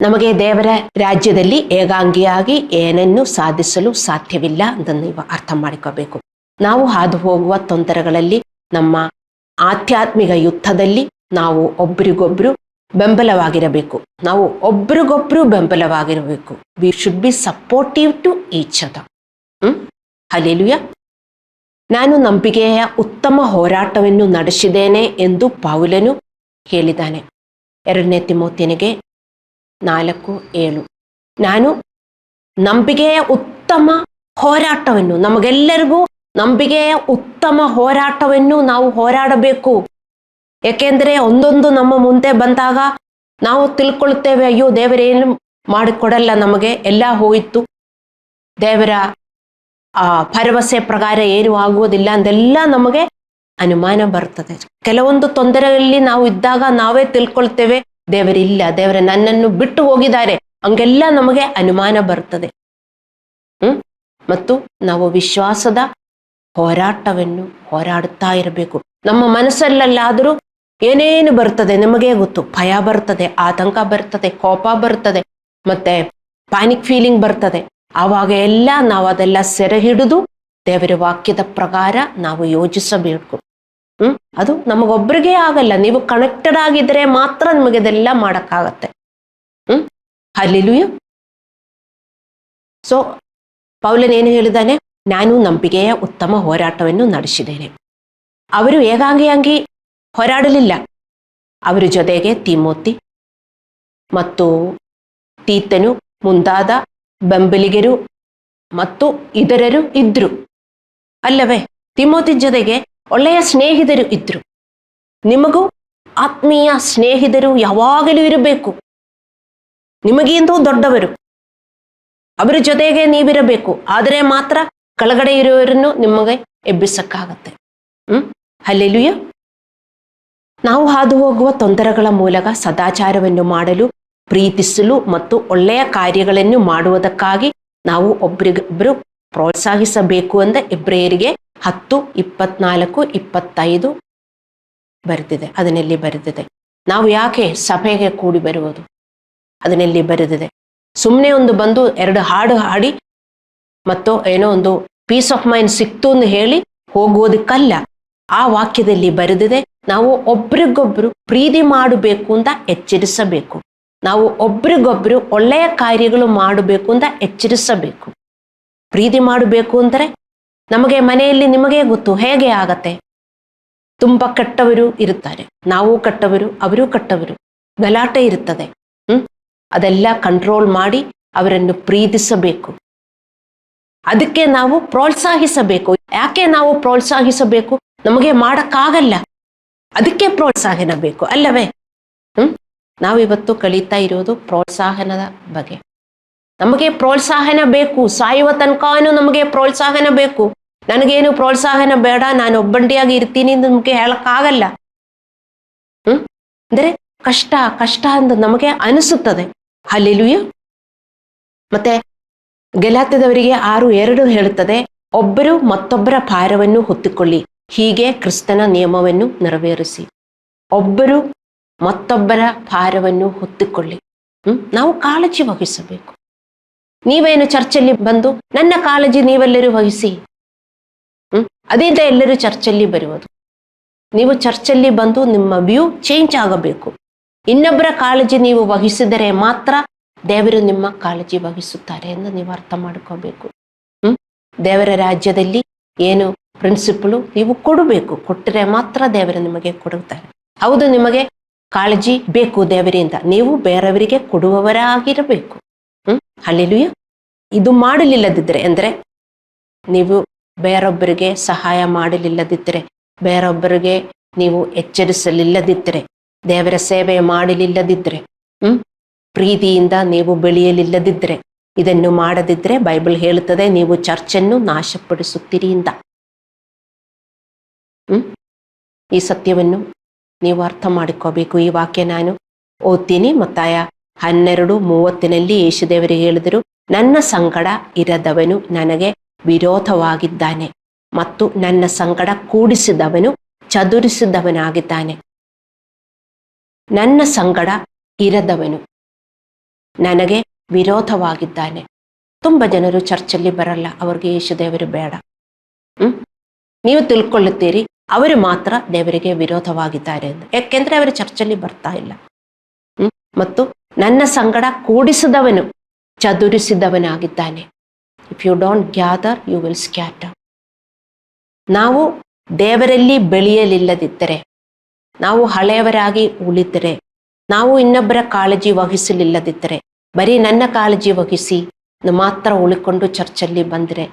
ನಮಗೆ ದೇವರ ರಾಜ್ಯದಲ್ಲಿ ಏಕಾಂಗಿಯಾಗಿ ಏನನ್ನು ಸಾಧಿಸಲು ಸಾಧ್ಯವಿಲ್ಲ ಅಂತ ನೀವು ಅರ್ಥ ಮಾಡಿಕೋಬೇಕು. ನಾವು ಹಾದು ಹೋಗುವ ತೊಂದರೆಗಳಲ್ಲಿ, ನಮ್ಮ ಆಧ್ಯಾತ್ಮಿಕ ಯುದ್ಧದಲ್ಲಿ ನಾವು ಒಬ್ರಿಗೊಬ್ರು ಬೆಂಬಲವಾಗಿರಬೇಕು. ನಾವು ಒಬ್ರಿಗೊಬ್ರು ಬೆಂಬಲವಾಗಿರಬೇಕು. We should be supportive to each other. Hallelujah. ನಾನು ನಂಬಿಕೆಯ ಉತ್ತಮ ಹೋರಾಟವನ್ನು ನಡೆಸಿದ್ದೇನೆ ಎಂದು ಪೌಲನು ಹೇಳಿದ್ದಾನೆ. 2 ತಿಮೋಥೆಯನಿಗೆ 4:7. ನಾನು ನಂಬಿಕೆಯ ಉತ್ತಮ ಹೋರಾಟವನ್ನು, ನಮಗೆಲ್ಲರಿಗೂ ನಂಬಿಕೆಯ ಉತ್ತಮ ಹೋರಾಟವನ್ನು ನಾವು ಹೋರಾಡಬೇಕು. ಯಾಕೆಂದರೆ ಒಂದೊಂದು ನಮ್ಮ ಮುಂದೆ ಬಂದಾಗ ನಾವು ತಿಳ್ಕೊಳ್ತೇವೆ, ಅಯ್ಯೋ ದೇವರೇನು ಮಾಡಿಕೊಡಲ್ಲ, ನಮಗೆ ಎಲ್ಲ ಹೋಯಿತು, ದೇವರ ಭರವಸೆ ಪ್ರಕಾರ ಏನು ಆಗುವುದಿಲ್ಲ ಅಂದೆಲ್ಲ ನಮಗೆ ಅನುಮಾನ ಬರ್ತದೆ. ಕೆಲವೊಂದು ತೊಂದರೆಯಲ್ಲಿ ನಾವು ಇದ್ದಾಗ ನಾವೇ ತಿಳ್ಕೊಳ್ತೇವೆ, ದೇವರಿಲ್ಲ, ದೇವರ ನನ್ನನ್ನು ಬಿಟ್ಟು ಹೋಗಿದ್ದಾರೆ, ಹಂಗೆಲ್ಲ ನಮಗೆ ಅನುಮಾನ ಬರ್ತದೆ. ಮತ್ತು ನಾವು ವಿಶ್ವಾಸದ ಹೋರಾಟವನ್ನು ಹೋರಾಡುತ್ತಾ ಇರಬೇಕು. ನಮ್ಮ ಮನಸ್ಸಲ್ಲಾದರೂ ಏನೇನು ಬರ್ತದೆ ನಮಗೆ ಗೊತ್ತು. ಭಯ ಬರ್ತದೆ, ಆತಂಕ ಬರ್ತದೆ, ಕೋಪ ಬರ್ತದೆ, ಮತ್ತೆ ಪ್ಯಾನಿಕ್ ಫೀಲಿಂಗ್ ಬರ್ತದೆ. ಆವಾಗ ಎಲ್ಲ ನಾವು ಅದೆಲ್ಲ ಸೆರೆ ಹಿಡಿದು ದೇವರ ವಾಕ್ಯದ ಪ್ರಕಾರ ನಾವು ಯೋಚಿಸಬೇಕು. ಅದು ನಮಗೊಬ್ಬರಿಗೆ ಆಗಲ್ಲ. ನೀವು ಕನೆಕ್ಟೆಡ್ ಆಗಿದ್ರೆ ಮಾತ್ರ ನಿಮಗೆ ಇದೆಲ್ಲ ಮಾಡಕ್ಕಾಗತ್ತೆ. ಹಲ್ಲೆಲೂಯಾ. ಸೊ ಪೌಲನ್ ಏನು ಹೇಳಿದಾನೆ? ನಾನು ನಂಬಿಕೆಯ ಉತ್ತಮ ಹೋರಾಟವನ್ನು ನಡೆಸಿದ್ದೇನೆ. ಅವರು ಏಕಾಂಗಿಯಾಗಿ ಹೋರಾಡಲಿಲ್ಲ. ಅವರ ಜೊತೆಗೆ ತಿಮೋತಿ ಮತ್ತು ತೀತನು ಮುಂತಾದ ಬೆಂಬಲಿಗರು ಮತ್ತು ಇತರರು ಇದ್ರು ಅಲ್ಲವೇ? ತಿಮೋತಿ ಜೊತೆಗೆ ಒಳ್ಳೆಯ ಸ್ನೇಹಿತರು ಇದ್ರು. ನಿಮಗೂ ಆತ್ಮೀಯ ಸ್ನೇಹಿತರು ಯಾವಾಗಲೂ ಇರಬೇಕು. ನಿಮಗಿಂತೂ ದೊಡ್ಡವರು, ಅವರ ಜೊತೆಗೆ ನೀವಿರಬೇಕು. ಆದರೆ ಮಾತ್ರ ಕೆಳಗಡೆ ಇರುವವರನ್ನು ನಿಮಗೆ ಎಬ್ಬಿಸಕ್ಕಾಗತ್ತೆ. ಹಲ್ಲೆಲೂಯಾ. ನಾವು ಹಾದು ಹೋಗುವ ತೊಂದರೆಗಳ ಮೂಲಕ ಸದಾಚಾರವನ್ನು ಮಾಡಲು, ಪ್ರೀತಿಸಲು ಮತ್ತು ಒಳ್ಳೆಯ ಕಾರ್ಯಗಳನ್ನು ಮಾಡುವುದಕ್ಕಾಗಿ ನಾವು ಒಬ್ಬರಿಗೊಬ್ಬರು ಪ್ರೋತ್ಸಾಹಿಸಬೇಕು ಅಂತ ಇಬ್ರಿಯರಿಗೆ 10:24-25 ಬರೆದಿದೆ. ಅದನ್ನಲ್ಲಿ ಬರೆದಿದೆ. ನಾವು ಯಾಕೆ ಸಭೆಗೆ ಕೂಡಿ ಬರುವುದು? ಅದನ್ನಲ್ಲಿ ಬರೆದಿದೆ. ಸುಮ್ಮನೆ ಒಂದು ಬಂದು 2 ಹಾಡು ಹಾಡಿ ಮತ್ತು ಏನೋ ಒಂದು ಪೀಸ್ ಆಫ್ ಮೈಂಡ್ ಸಿಕ್ತು ಅಂತ ಹೇಳಿ ಹೋಗುವುದಕ್ಕಲ್ಲ. ಆ ವಾಕ್ಯದಲ್ಲಿ ಬರೆದಿದೆ, ನಾವು ಒಬ್ರಿಗೊಬ್ರು ಪ್ರೀತಿ ಮಾಡಬೇಕು ಅಂತ ಎಚ್ಚರಿಸಬೇಕು. ನಾವು ಒಬ್ರಿಗೊಬ್ರು ಒಳ್ಳೆಯ ಕಾರ್ಯಗಳು ಮಾಡಬೇಕು ಅಂತ ಎಚ್ಚರಿಸಬೇಕು. ಪ್ರೀತಿ ಮಾಡಬೇಕು ಅಂದರೆ ನಮಗೆ ಮನೆಯಲ್ಲಿ ನಿಮಗೆ ಗೊತ್ತು ಹೇಗೆ ಆಗತ್ತೆ. ತುಂಬ ಕೆಟ್ಟವರು ಇರುತ್ತಾರೆ, ನಾವು ಕೆಟ್ಟವರು, ಅವರು ಕೆಟ್ಟವರು, ಗಲಾಟೆ ಇರುತ್ತದೆ. ಅದೆಲ್ಲ ಕಂಟ್ರೋಲ್ ಮಾಡಿ ಅವರನ್ನು ಪ್ರೀತಿಸಬೇಕು. ಅದಕ್ಕೆ ನಾವು ಪ್ರೋತ್ಸಾಹಿಸಬೇಕು. ಯಾಕೆ ನಾವು ಪ್ರೋತ್ಸಾಹಿಸಬೇಕು? ನಮಗೆ ಮಾಡಕ್ಕಾಗಲ್ಲ, ಅದಕ್ಕೆ ಪ್ರೋತ್ಸಾಹನ ಬೇಕು ಅಲ್ಲವೇ? ನಾವಿವತ್ತು ಕಳೀತಾ ಇರೋದು ಪ್ರೋತ್ಸಾಹನದ ಬಗ್ಗೆ. ನಮಗೆ ಪ್ರೋತ್ಸಾಹನ ಬೇಕು. ಸಾಯುವ ತನಕನೂ ನಮಗೆ ಪ್ರೋತ್ಸಾಹನ ಬೇಕು. ನನಗೇನು ಪ್ರೋತ್ಸಾಹನ ಬೇಡ, ನಾನು ಒಬ್ಬಂಟಿಯಾಗಿ ಇರ್ತೀನಿ ಅಂತ ನಮಗೆ ಹೇಳಕ್ಕಾಗಲ್ಲ. ಅಂದ್ರೆ ಕಷ್ಟ ಕಷ್ಟ ಅಂತ ನಮಗೆ ಅನಿಸುತ್ತದೆ. ಹಲ್ಲೆಲೂಯಾ. ಮತ್ತೆ ಗಲಾತ್ಯದವರಿಗೆ 6:2 ಹೇಳುತ್ತದೆ, ಒಬ್ಬರು ಮತ್ತೊಬ್ಬರ ಭಾರವನ್ನು ಹೊತ್ತುಕೊಳ್ಳಿ, ಹೀಗೆ ಕ್ರಿಸ್ತನ ನಿಯಮವನ್ನು ನೆರವೇರಿಸಿ. ಒಬ್ಬರು ಮತ್ತೊಬ್ಬರ ಭಾರವನ್ನು ಹೊತ್ತುಕೊಳ್ಳಿ. ನಾವು ಕಾಳಜಿ ವಹಿಸಬೇಕು. ನೀವೇನು ಚರ್ಚಲ್ಲಿ ಬಂದು ನನ್ನ ಕಾಳಜಿ ನೀವೆಲ್ಲರೂ ವಹಿಸಿ, ಅದರಿಂದ ಎಲ್ಲರೂ ಚರ್ಚಲ್ಲಿ ಬರುವುದು. ನೀವು ಚರ್ಚಲ್ಲಿ ಬಂದು ನಿಮ್ಮ ವ್ಯೂ ಚೇಂಜ್ ಆಗಬೇಕು. ಇನ್ನೊಬ್ಬರ ಕಾಳಜಿ ನೀವು ವಹಿಸಿದರೆ ಮಾತ್ರ ದೇವರು ನಿಮ್ಮ ಕಾಳಜಿ ವಹಿಸುತ್ತಾರೆ ಎಂದು ನೀವು ಅರ್ಥ ಮಾಡ್ಕೋಬೇಕು. ದೇವರ ರಾಜ್ಯದಲ್ಲಿ ಏನು ಪ್ರಿನ್ಸಿಪಲು ನೀವು ಕೊಡಬೇಕು. ಕೊಟ್ಟರೆ ಮಾತ್ರ ದೇವರು ನಿಮಗೆ ಕೊಡುತ್ತಾರೆ. ಹೌದು, ನಿಮಗೆ ಕಾಳಜಿ ಬೇಕು ದೇವರಿಂದ, ನೀವು ಬೇರೆಯವರಿಗೆ ಕೊಡುವವರಾಗಿರಬೇಕು. ಹಲ್ಲೆಲೂಯಾ. ಇದು ಮಾಡಲಿಲ್ಲದಿದ್ದರೆ ಅಂದರೆ ನೀವು ಬೇರೊಬ್ಬರಿಗೆ ಸಹಾಯ ಮಾಡಲಿಲ್ಲದಿದ್ದರೆ, ಬೇರೊಬ್ಬರಿಗೆ ನೀವು ಎಚ್ಚರಿಸಲಿಲ್ಲದಿದ್ದರೆ, ದೇವರ ಸೇವೆ ಮಾಡಲಿಲ್ಲದಿದ್ದರೆ, ಪ್ರೀತಿಯಿಂದ ನೀವು ಬೆಳೆಯಲಿಲ್ಲದಿದ್ದರೆ, ಇದನ್ನು ಮಾಡದಿದ್ದರೆ ಬೈಬಲ್ ಹೇಳುತ್ತದೆ ನೀವು ಚರ್ಚನ್ನು ನಾಶಪಡಿಸುತ್ತೀರಿ ಅಂತ. ಈ ಸತ್ಯವನ್ನು ನೀವು ಅರ್ಥ ಮಾಡಿಕೋಬೇಕು. ಈ ವಾಕ್ಯ ನಾನು ಓದ್ತೀನಿ. ಮತ್ತಾಯ 12:30 ಯೇಸುದೇವರು ಹೇಳಿದರು, ನನ್ನ ಸಂಗಡ ಇರದವನು ನನಗೆ ವಿರೋಧವಾಗಿದ್ದಾನೆ ಮತ್ತು ನನ್ನ ಸಂಗಡ ಕೂಡಿಸಿದವನು ಚದುರಿಸಿದವನಾಗಿದ್ದಾನೆ. ನನ್ನ ಸಂಗಡ ಇರದವನು ನನಗೆ ವಿರೋಧವಾಗಿದ್ದಾನೆ. ತುಂಬ ಜನರು ಚರ್ಚಲ್ಲಿ ಬರಲ್ಲ, ಅವ್ರಿಗೆ ಯೇಸು ದೇವರು ಬೇಡ. ನೀವು ತಿಳ್ಕೊಳ್ಳುತ್ತೀರಿ ಅವರು ಮಾತ್ರ ದೇವರಿಗೆ ವಿರೋಧವಾಗಿದ್ದಾರೆ ಎಂದು. ಯಾಕೆಂದ್ರೆ ಅವರು ಚರ್ಚಲ್ಲಿ ಬರ್ತಾ ಇಲ್ಲ. ಮತ್ತು ನನ್ನ ಸಂಗಡ ಕೂಡಿಸಿದವನು ಚದುರಿಸಿದವನಾಗಿದ್ದಾನೆ. If you don't gather you will scatter. ನಾವು ದೇವರಲ್ಲಿ ಬೆಳೆಯಲಿಲ್ಲದಿದ್ದರೆ, ನಾವು ಹಳೆಯವರಾಗಿ ಉಳಿದರೆ, ನಾವು ಇನ್ನೊಬ್ಬರ ಕಾಳಜಿ ವಹಿಸಲಿಲ್ಲದಿದ್ದರೆ, ಬರೀ ನನ್ನ ಕಾಳಜಿ ವಹಿಸಿ ಮಾತ್ರ ಉಳಿಕೊಂಡು ಚರ್ಚಲ್ಲಿ ಬಂದರೆ,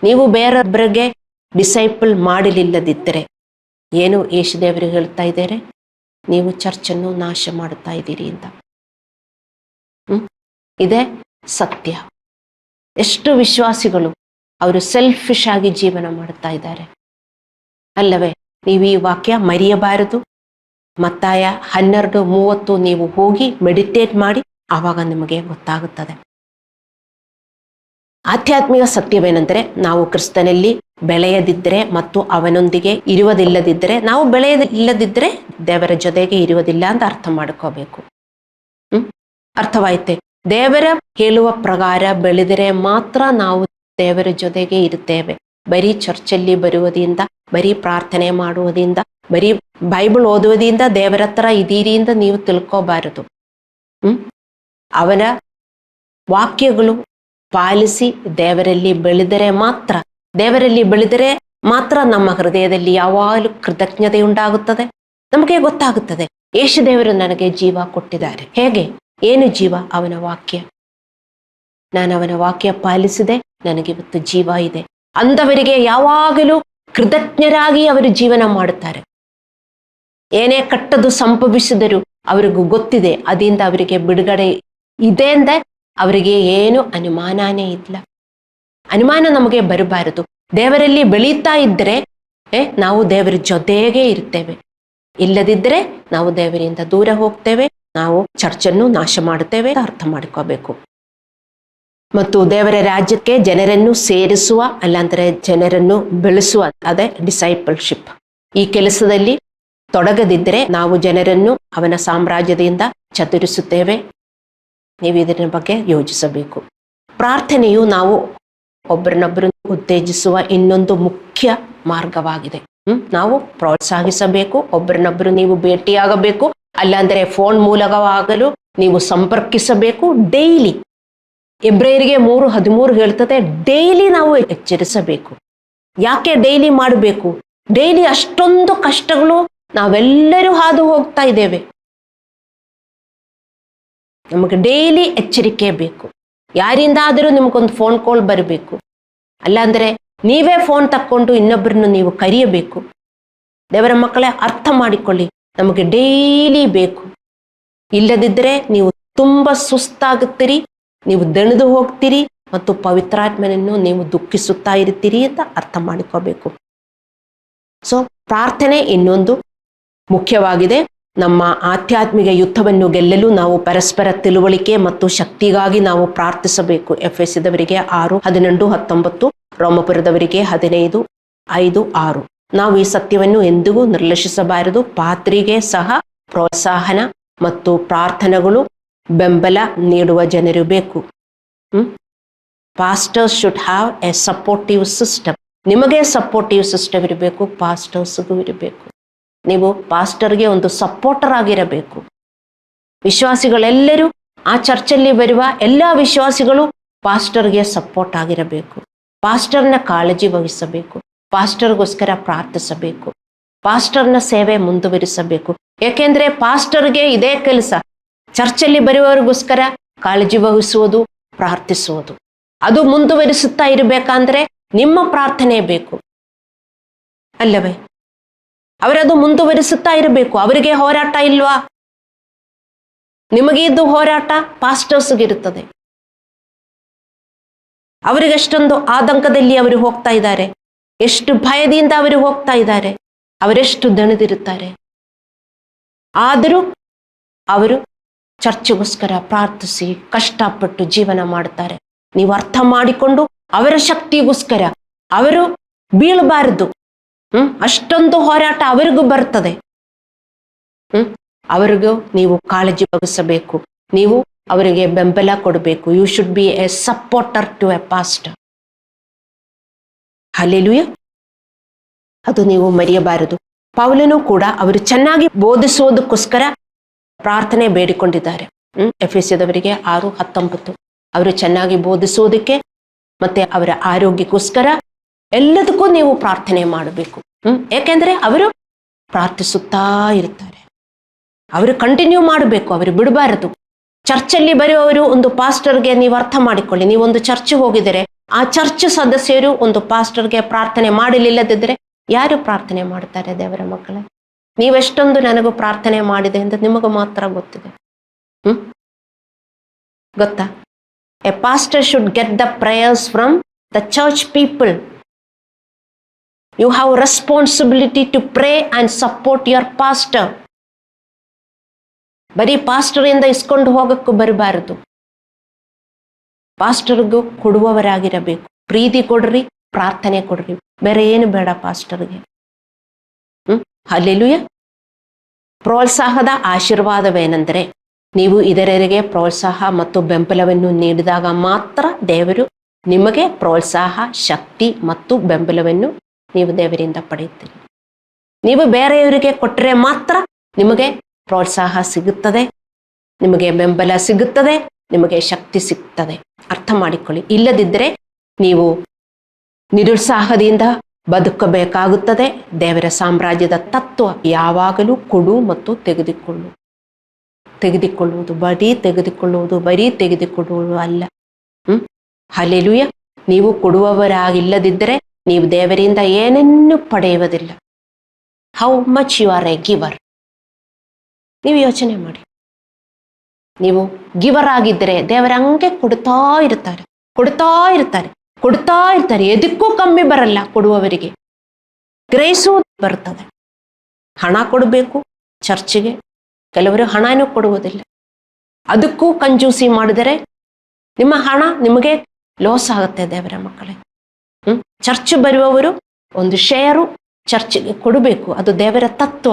ನೀವು ಬೇರೊಬ್ಬರಿಗೆ ಡಿಸೈಪಲ್ ಮಾಡಲಿಲ್ಲದಿದ್ದರೆ, ಏನು ಯೇಸು ದೇವರು ಹೇಳ್ತಾ ಇದ್ದಾರೆ, ನೀವು ಚರ್ಚನ್ನು ನಾಶ ಮಾಡ್ತಾ ಇದ್ದೀರಿ ಅಂತ. ಇದೇ ಸತ್ಯ. ಎಷ್ಟು ವಿಶ್ವಾಸಿಗಳು ಅವರು ಸೆಲ್ಫಿಶ್ ಆಗಿ ಜೀವನ ಮಾಡ್ತಾ ಇದ್ದಾರೆ ಅಲ್ಲವೇ? ನೀವು ಈ ವಾಕ್ಯ ಮರೆಯಬಾರದು. ಮತ್ತಾಯ 12:30 ನೀವು ಹೋಗಿ ಮೆಡಿಟೇಟ್ ಮಾಡಿ, ಆವಾಗ ನಿಮಗೆ ಗೊತ್ತಾಗುತ್ತದೆ. ಆಧ್ಯಾತ್ಮಿಕ ಸತ್ಯವೇನೆಂದರೆ, ನಾವು ಕ್ರಿಸ್ತನಲ್ಲಿ ಬೆಳೆಯದಿದ್ದರೆ ಮತ್ತು ಅವನೊಂದಿಗೆ ಇರುವುದಿಲ್ಲದಿದ್ದರೆ, ನಾವು ಬೆಳೆಯದಿಲ್ಲದಿದ್ದರೆ ದೇವರ ಜೊತೆಗೆ ಇರುವುದಿಲ್ಲ ಅಂತ ಅರ್ಥ ಮಾಡ್ಕೋಬೇಕು. ಅರ್ಥವಾಯ್ತೆ? ದೇವರ ಹೇಳುವ ಪ್ರಕಾರ ಬೆಳೆದರೆ ಮಾತ್ರ ನಾವು ದೇವರ ಜೊತೆಗೆ ಇರುತ್ತೇವೆ. ಬರೀ ಚರ್ಚಲ್ಲಿ ಬರುವುದರಿಂದ, ಬರೀ ಪ್ರಾರ್ಥನೆ ಮಾಡುವುದರಿಂದ, ಬರೀ ಬೈಬಲ್ ಓದುವುದರಿಂದ ದೇವರ ಹತ್ರ ಇದೀರಿ ಅಂತ ನೀವು ತಿಳ್ಕೋಬಾರದು. ಅವನ ವಾಕ್ಯಗಳು ಪಾಲಿಸಿ ದೇವರಲ್ಲಿ ಬೆಳೆದರೆ ಮಾತ್ರ ನಮ್ಮ ಹೃದಯದಲ್ಲಿ ಯಾವಾಗಲೂ ಕೃತಜ್ಞತೆ ಉಂಟಾಗುತ್ತದೆ. ನಮಗೆ ಗೊತ್ತಾಗುತ್ತದೆ ಯೇಸು ದೇವರು ನನಗೆ ಜೀವ ಕೊಟ್ಟಿದ್ದಾರೆ. ಹೇಗೆ? ಏನು ಜೀವ? ಅವನ ವಾಕ್ಯ. ನಾನು ಅವನ ವಾಕ್ಯ ಪಾಲಿಸಿದೆ, ನನಗಿವತ್ತು ಜೀವ ಇದೆ. ಅಂದವರಿಗೆ ಯಾವಾಗಲೂ ಕೃತಜ್ಞರಾಗಿ ಅವರು ಜೀವನ ಮಾಡುತ್ತಾರೆ. ಏನೇ ಕಟ್ಟದು ಸಂಭವಿಸಿದರೂ ಅವರಿಗೂ ಗೊತ್ತಿದೆ ಅದರಿಂದ ಅವರಿಗೆ ಬಿಡುಗಡೆ ಇದೆ ಎಂದ ಅವರಿಗೆ ಏನು ಅನುಮಾನನೇ ಇಲ್ಲ. ಅನುಮಾನ ನಮಗೆ ಬರಬಾರದು. ದೇವರಲ್ಲಿ ಬೆಳೀತಾ ಇದ್ದರೆ ನಾವು ದೇವರ ಜೊತೆಗೇ ಇರ್ತೇವೆ. ಇಲ್ಲದಿದ್ದರೆ ನಾವು ದೇವರಿಂದ ದೂರ ಹೋಗ್ತೇವೆ, ನಾವು ಚರ್ಚನ್ನು ನಾಶ ಮಾಡುತ್ತೇವೆ. ಅರ್ಥ ಮಾಡ್ಕೋಬೇಕು. ಮತ್ತು ದೇವರ ರಾಜ್ಯಕ್ಕೆ ಜನರನ್ನು ಸೇರಿಸುವ, ಅಲ್ಲಾಂದ್ರೆ ಜನರನ್ನು ಬೆಳೆಸುವ, ಅದೇ ಡಿಸೈಪಲ್ಶಿಪ್. ಈ ಕೆಲಸದಲ್ಲಿ ತೊಡಗದಿದ್ದರೆ ನಾವು ಜನರನ್ನು ಅವನ ಸಾಮ್ರಾಜ್ಯದಿಂದ ಚದುರಿಸುತ್ತೇವೆ. ನೀವು ಇದರ ಬಗ್ಗೆ ಯೋಚಿಸಬೇಕು. ಪ್ರಾರ್ಥನೆಯು ನಾವು ಒಬ್ಬರನ್ನೊಬ್ಬರು ಉತ್ತೇಜಿಸುವ ಇನ್ನೊಂದು ಮುಖ್ಯ ಮಾರ್ಗವಾಗಿದೆ. ನಾವು ಪ್ರೋತ್ಸಾಹಿಸಬೇಕು. ಒಬ್ಬರನ್ನೊಬ್ಬರು ನೀವು ಭೇಟಿಯಾಗಬೇಕು, ಅಲ್ಲಾಂದರೆ ಫೋನ್ ಮೂಲಕವಾಗಲು ನೀವು ಸಂಪರ್ಕಿಸಬೇಕು. ಡೈಲಿ ಎಬ್ರಿಯರಿಗೆ 3:13 ಹೇಳ್ತದೆ, ಡೈಲಿ ನಾವು ಎಚ್ಚರಿಸಬೇಕು. ಯಾಕೆ ಡೈಲಿ ಮಾಡಬೇಕು? ಡೈಲಿ ಅಷ್ಟೊಂದು ಕಷ್ಟಗಳು ನಾವೆಲ್ಲರೂ ಹಾದು ಹೋಗ್ತಾ ಇದ್ದೇವೆ. ನಮಗೆ ಡೈಲಿ ಎಚ್ಚರಿಕೆ ಬೇಕು. ಯಾರಿಂದಾದರೂ ನಿಮಗೊಂದು ಫೋನ್ ಕಾಲ್ ಬರಬೇಕು, ಅಲ್ಲಾಂದರೆ ನೀವೇ ಫೋನ್ ತಕ್ಕೊಂಡು ಇನ್ನೊಬ್ಬರನ್ನು ನೀವು ಕರೆಯಬೇಕು. ದೇವರ ಮಕ್ಕಳೇ, ಅರ್ಥ ಮಾಡಿಕೊಳ್ಳಿ, ನಮಗೆ ಡೈಲಿ ಬೇಕು. ಇಲ್ಲದಿದ್ದರೆ ನೀವು ತುಂಬ ಸುಸ್ತಾಗುತ್ತೀರಿ, ನೀವು ದಣಿದು ಹೋಗ್ತೀರಿ ಮತ್ತು ಪವಿತ್ರಾತ್ಮನನ್ನು ನೀವು ದುಃಖಿಸುತ್ತಾ ಇರ್ತೀರಿ ಅಂತ ಅರ್ಥ ಮಾಡಿಕೋಬೇಕು. ಸೊ ಪ್ರಾರ್ಥನೆ ಇನ್ನೊಂದು ಮುಖ್ಯವಾಗಿದೆ. ನಮ್ಮ ಆಧ್ಯಾತ್ಮಿಕ ಯುದ್ಧವನ್ನು ಗೆಲ್ಲಲು ನಾವು ಪರಸ್ಪರ ತಿಳುವಳಿಕೆ ಮತ್ತು ಶಕ್ತಿಗಾಗಿ ನಾವು ಪ್ರಾರ್ಥಿಸಬೇಕು. ಎಫೆಸದವರಿಗೆ 6:18-19, ರೋಮಪುರದವರಿಗೆ 15:5-6. ನಾವು ಈ ಸತ್ಯವನ್ನು ಎಂದಿಗೂ ನಿರ್ಲಕ್ಷಿಸಬಾರದು. ಪಾತ್ರಿಗೆ ಸಹ ಪ್ರೋತ್ಸಾಹನ ಮತ್ತು ಪ್ರಾರ್ಥನೆಗಳು ಬೆಂಬಲ ನೀಡುವ ಜನರು ಬೇಕು. Pastors should have A supportive system. ನಿಮಗೆ ಸಪೋರ್ಟಿವ್ ಸಿಸ್ಟಮ್ ಇರಬೇಕು, ಪಾಸ್ಟರ್ಸ್ಗೂ ಇರಬೇಕು. ನೀವು ಪಾಸ್ಟರ್ಗೆ ಒಂದು ಸಪೋರ್ಟರ್ ಆಗಿರಬೇಕು. ವಿಶ್ವಾಸಿಗಳೆಲ್ಲರೂ, ಆ ಚರ್ಚಲ್ಲಿ ಬರುವ ಎಲ್ಲ ವಿಶ್ವಾಸಿಗಳು ಪಾಸ್ಟರ್ಗೆ ಸಪೋರ್ಟ್ ಆಗಿರಬೇಕು. ಪಾಸ್ಟರ್ನ ಕಾಳಜಿ ವಹಿಸಬೇಕು, ಪಾಸ್ಟರ್ಗೋಸ್ಕರ ಪ್ರಾರ್ಥಿಸಬೇಕು, ಪಾಸ್ಟರ್ನ ಸೇವೆ ಮುಂದುವರಿಸಬೇಕು. ಏಕೆಂದ್ರೆ ಪಾಸ್ಟರ್ಗೆ ಇದೇ ಕೆಲಸ. ಚರ್ಚಲ್ಲಿ ಬರುವವರಿಗೋಸ್ಕರ ಕಾಳಜಿ ವಹಿಸುವುದು, ಪ್ರಾರ್ಥಿಸುವುದು. ಅದು ಮುಂದುವರಿಸುತ್ತಾ ಇರಬೇಕಂದ್ರೆ ನಿಮ್ಮ ಪ್ರಾರ್ಥನೆ ಬೇಕು, ಅಲ್ಲವೇ? ಅವರದು ಮುಂದುವರಿಸುತ್ತಾ ಇರಬೇಕು. ಅವರಿಗೆ ಹೋರಾಟ ಇಲ್ವಾ? ನಿಮಗಿದ್ದು ಹೋರಾಟ ಪಾಸ್ಟರ್ಸ್ಗಿರುತ್ತದೆ. ಅವರಿಗೆಷ್ಟೊಂದು ಆತಂಕದಲ್ಲಿ ಅವರು ಹೋಗ್ತಾ ಇದ್ದಾರೆ, ಎಷ್ಟು ಭಯದಿಂದ ಅವರು ಹೋಗ್ತಾ ಇದ್ದಾರೆ, ಅವರೆಷ್ಟು ದಣಿದಿರುತ್ತಾರೆ. ಆದರೂ ಅವರು ಚರ್ಚೆಗೋಸ್ಕರ ಪ್ರಾರ್ಥಿಸಿ ಕಷ್ಟಪಟ್ಟು ಜೀವನ ಮಾಡುತ್ತಾರೆ. ನೀವು ಅರ್ಥ ಮಾಡಿಕೊಂಡು ಅವರ ಶಕ್ತಿಗೋಸ್ಕರ ಅವರು ಬೀಳಬಾರದು. ಅಷ್ಟೊಂದು ಹೋರಾಟ ಅವರಿಗೂ ಬರ್ತದೆ. ಅವರಿಗೂ ನೀವು ಕಾಳಜಿ ವಹಿಸಬೇಕು. ನೀವು ಅವರಿಗೆ ಬೆಂಬಲ ಕೊಡಬೇಕು. You should be a supporter to a pastor. Hallelujah. ಅದು ನೀವು ಮರೆಯಬಾರದು. ಪೌಲನು ಕೂಡ ಅವರು ಚೆನ್ನಾಗಿ ಬೋಧಿಸೋದಕ್ಕೋಸ್ಕರ ಪ್ರಾರ್ಥನೆ ಬೇಡಿಕೊಂಡಿದ್ದಾರೆ. ಎಫೆಸದವರಿಗೆ 6:19. ಅವರು ಚೆನ್ನಾಗಿ ಬೋಧಿಸೋದಕ್ಕೆ ಮತ್ತೆ ಅವರ ಆರೋಗ್ಯಕ್ಕೋಸ್ಕರ ಎಲ್ಲದಕ್ಕೂ ನೀವು ಪ್ರಾರ್ಥನೆ ಮಾಡಬೇಕು. ಯಾಕೆಂದ್ರೆ ಅವರು ಪ್ರಾರ್ಥಿಸುತ್ತಾ ಇರ್ತಾರೆ. ಅವರು ಕಂಟಿನ್ಯೂ ಮಾಡಬೇಕು, ಅವರು ಬಿಡಬಾರದು. ಚರ್ಚಲ್ಲಿ ಬರುವವರು ಒಂದು ಪಾಸ್ಟರ್ಗೆ ನೀವು ಅರ್ಥ ಮಾಡಿಕೊಳ್ಳಿ. ನೀವೊಂದು ಚರ್ಚ್ ಹೋಗಿದರೆ ಆ ಚರ್ಚ್ ಸದಸ್ಯರು ಒಂದು ಪಾಸ್ಟರ್ಗೆ ಪ್ರಾರ್ಥನೆ ಮಾಡಲಿಲ್ಲದಿದ್ದರೆ ಯಾರು ಪ್ರಾರ್ಥನೆ ಮಾಡ್ತಾರೆ? ದೇವರ ಮಕ್ಕಳೇ, ನೀವೆಷ್ಟೊಂದು ನನಗೂ ಪ್ರಾರ್ಥನೆ ಮಾಡಿದೆ ಅಂತ ನಿಮಗೂ ಮಾತ್ರ ಗೊತ್ತಿದೆ. ಗೊತ್ತಾ? A pastor should get the prayers from the church people. You have responsibility to pray and support your pastor. ಬರೀ ಪಾಸ್ಟರಿಂದ ಇಸ್ಕೊಂಡು ಹೋಗಕ್ಕೂ ಬರಬಾರದು. ಪಾಸ್ಟರ್ಗೂ ಕೊಡುವವರಾಗಿರಬೇಕು. ಪ್ರೀತಿ ಕೊಡ್ರಿ, ಪ್ರಾರ್ಥನೆ ಕೊಡ್ರಿ, ಬೇರೆ ಏನು ಬೇಡ ಪಾಸ್ಟರ್ಗೆ. ಹಲ್ಲೆಲೂಯಾ. ಪ್ರೋತ್ಸಾಹದ ಆಶೀರ್ವಾದವೇನೆಂದರೆ, ನೀವು ಇದರೆಗೆ ಪ್ರೋತ್ಸಾಹ ಮತ್ತು ಬೆಂಬಲವನ್ನು ನೀಡಿದಾಗ ಮಾತ್ರ ದೇವರು ನಿಮಗೆ ಪ್ರೋತ್ಸಾಹ, ಶಕ್ತಿ ಮತ್ತು ಬೆಂಬಲವನ್ನು ನೀವು ದೇವರಿಂದ ಪಡೆಯುತ್ತೀರಿ. ನೀವು ಬೇರೆಯವರಿಗೆ ಕೊಟ್ಟರೆ ಮಾತ್ರ ನಿಮಗೆ ಪ್ರೋತ್ಸಾಹ ಸಿಗುತ್ತದೆ, ನಿಮಗೆ ಬೆಂಬಲ ಸಿಗುತ್ತದೆ, ನಿಮಗೆ ಶಕ್ತಿ ಸಿಗ್ತದೆ. ಅರ್ಥ ಮಾಡಿಕೊಳ್ಳಿ. ಇಲ್ಲದಿದ್ದರೆ ನೀವು ನಿರುತ್ಸಾಹದಿಂದ ಬದುಕಬೇಕಾಗುತ್ತದೆ. ದೇವರ ಸಾಮ್ರಾಜ್ಯದ ತತ್ವ ಯಾವಾಗಲೂ ಕೊಡು ಮತ್ತು ತೆಗೆದುಕೊಳ್ಳುವುದು, ಬರೀ ತೆಗೆದುಕೊಳ್ಳುವುದು ಅಲ್ಲ. ಹಲ್ಲೆಲೂಯಾ. ನೀವು ಕೊಡುವವರಾಗಿಲ್ಲದಿದ್ದರೆ ನೀವು ದೇವರಿಂದ ಏನನ್ನೂ ಪಡೆಯುವುದಿಲ್ಲ. How much you are a giver. ನೀವು ಯೋಚನೆ ಮಾಡಿ. ನೀವು ಗಿವರ್ ಆಗಿದ್ದರೆ ದೇವರ ಹಂಗೆ ಕೊಡ್ತಾ ಇರ್ತಾರೆ. ಎದಕ್ಕೂ ಕಮ್ಮಿ ಬರಲ್ಲ. ಕೊಡುವವರಿಗೆ ಗ್ರಹಿಸುವುದು ಬರ್ತದೆ. ಹಣ ಕೊಡಬೇಕು ಚರ್ಚಿಗೆ, ಕೆಲವರು ಹಣನೂ ಕೊಡುವುದಿಲ್ಲ. ಅದಕ್ಕೂ ಕಂಜೂಸಿ ಮಾಡಿದರೆ ನಿಮ್ಮ ಹಣ ನಿಮಗೆ ಲಾಸ್ ಆಗುತ್ತೆ. ದೇವರ ಮಕ್ಕಳೇ, ಚರ್ಚ್ ಬರುವವರು ಒಂದು ಶೇರು ಚರ್ಚಿಗೆ ಕೊಡಬೇಕು, ಅದು ದೇವರ ತತ್ವ.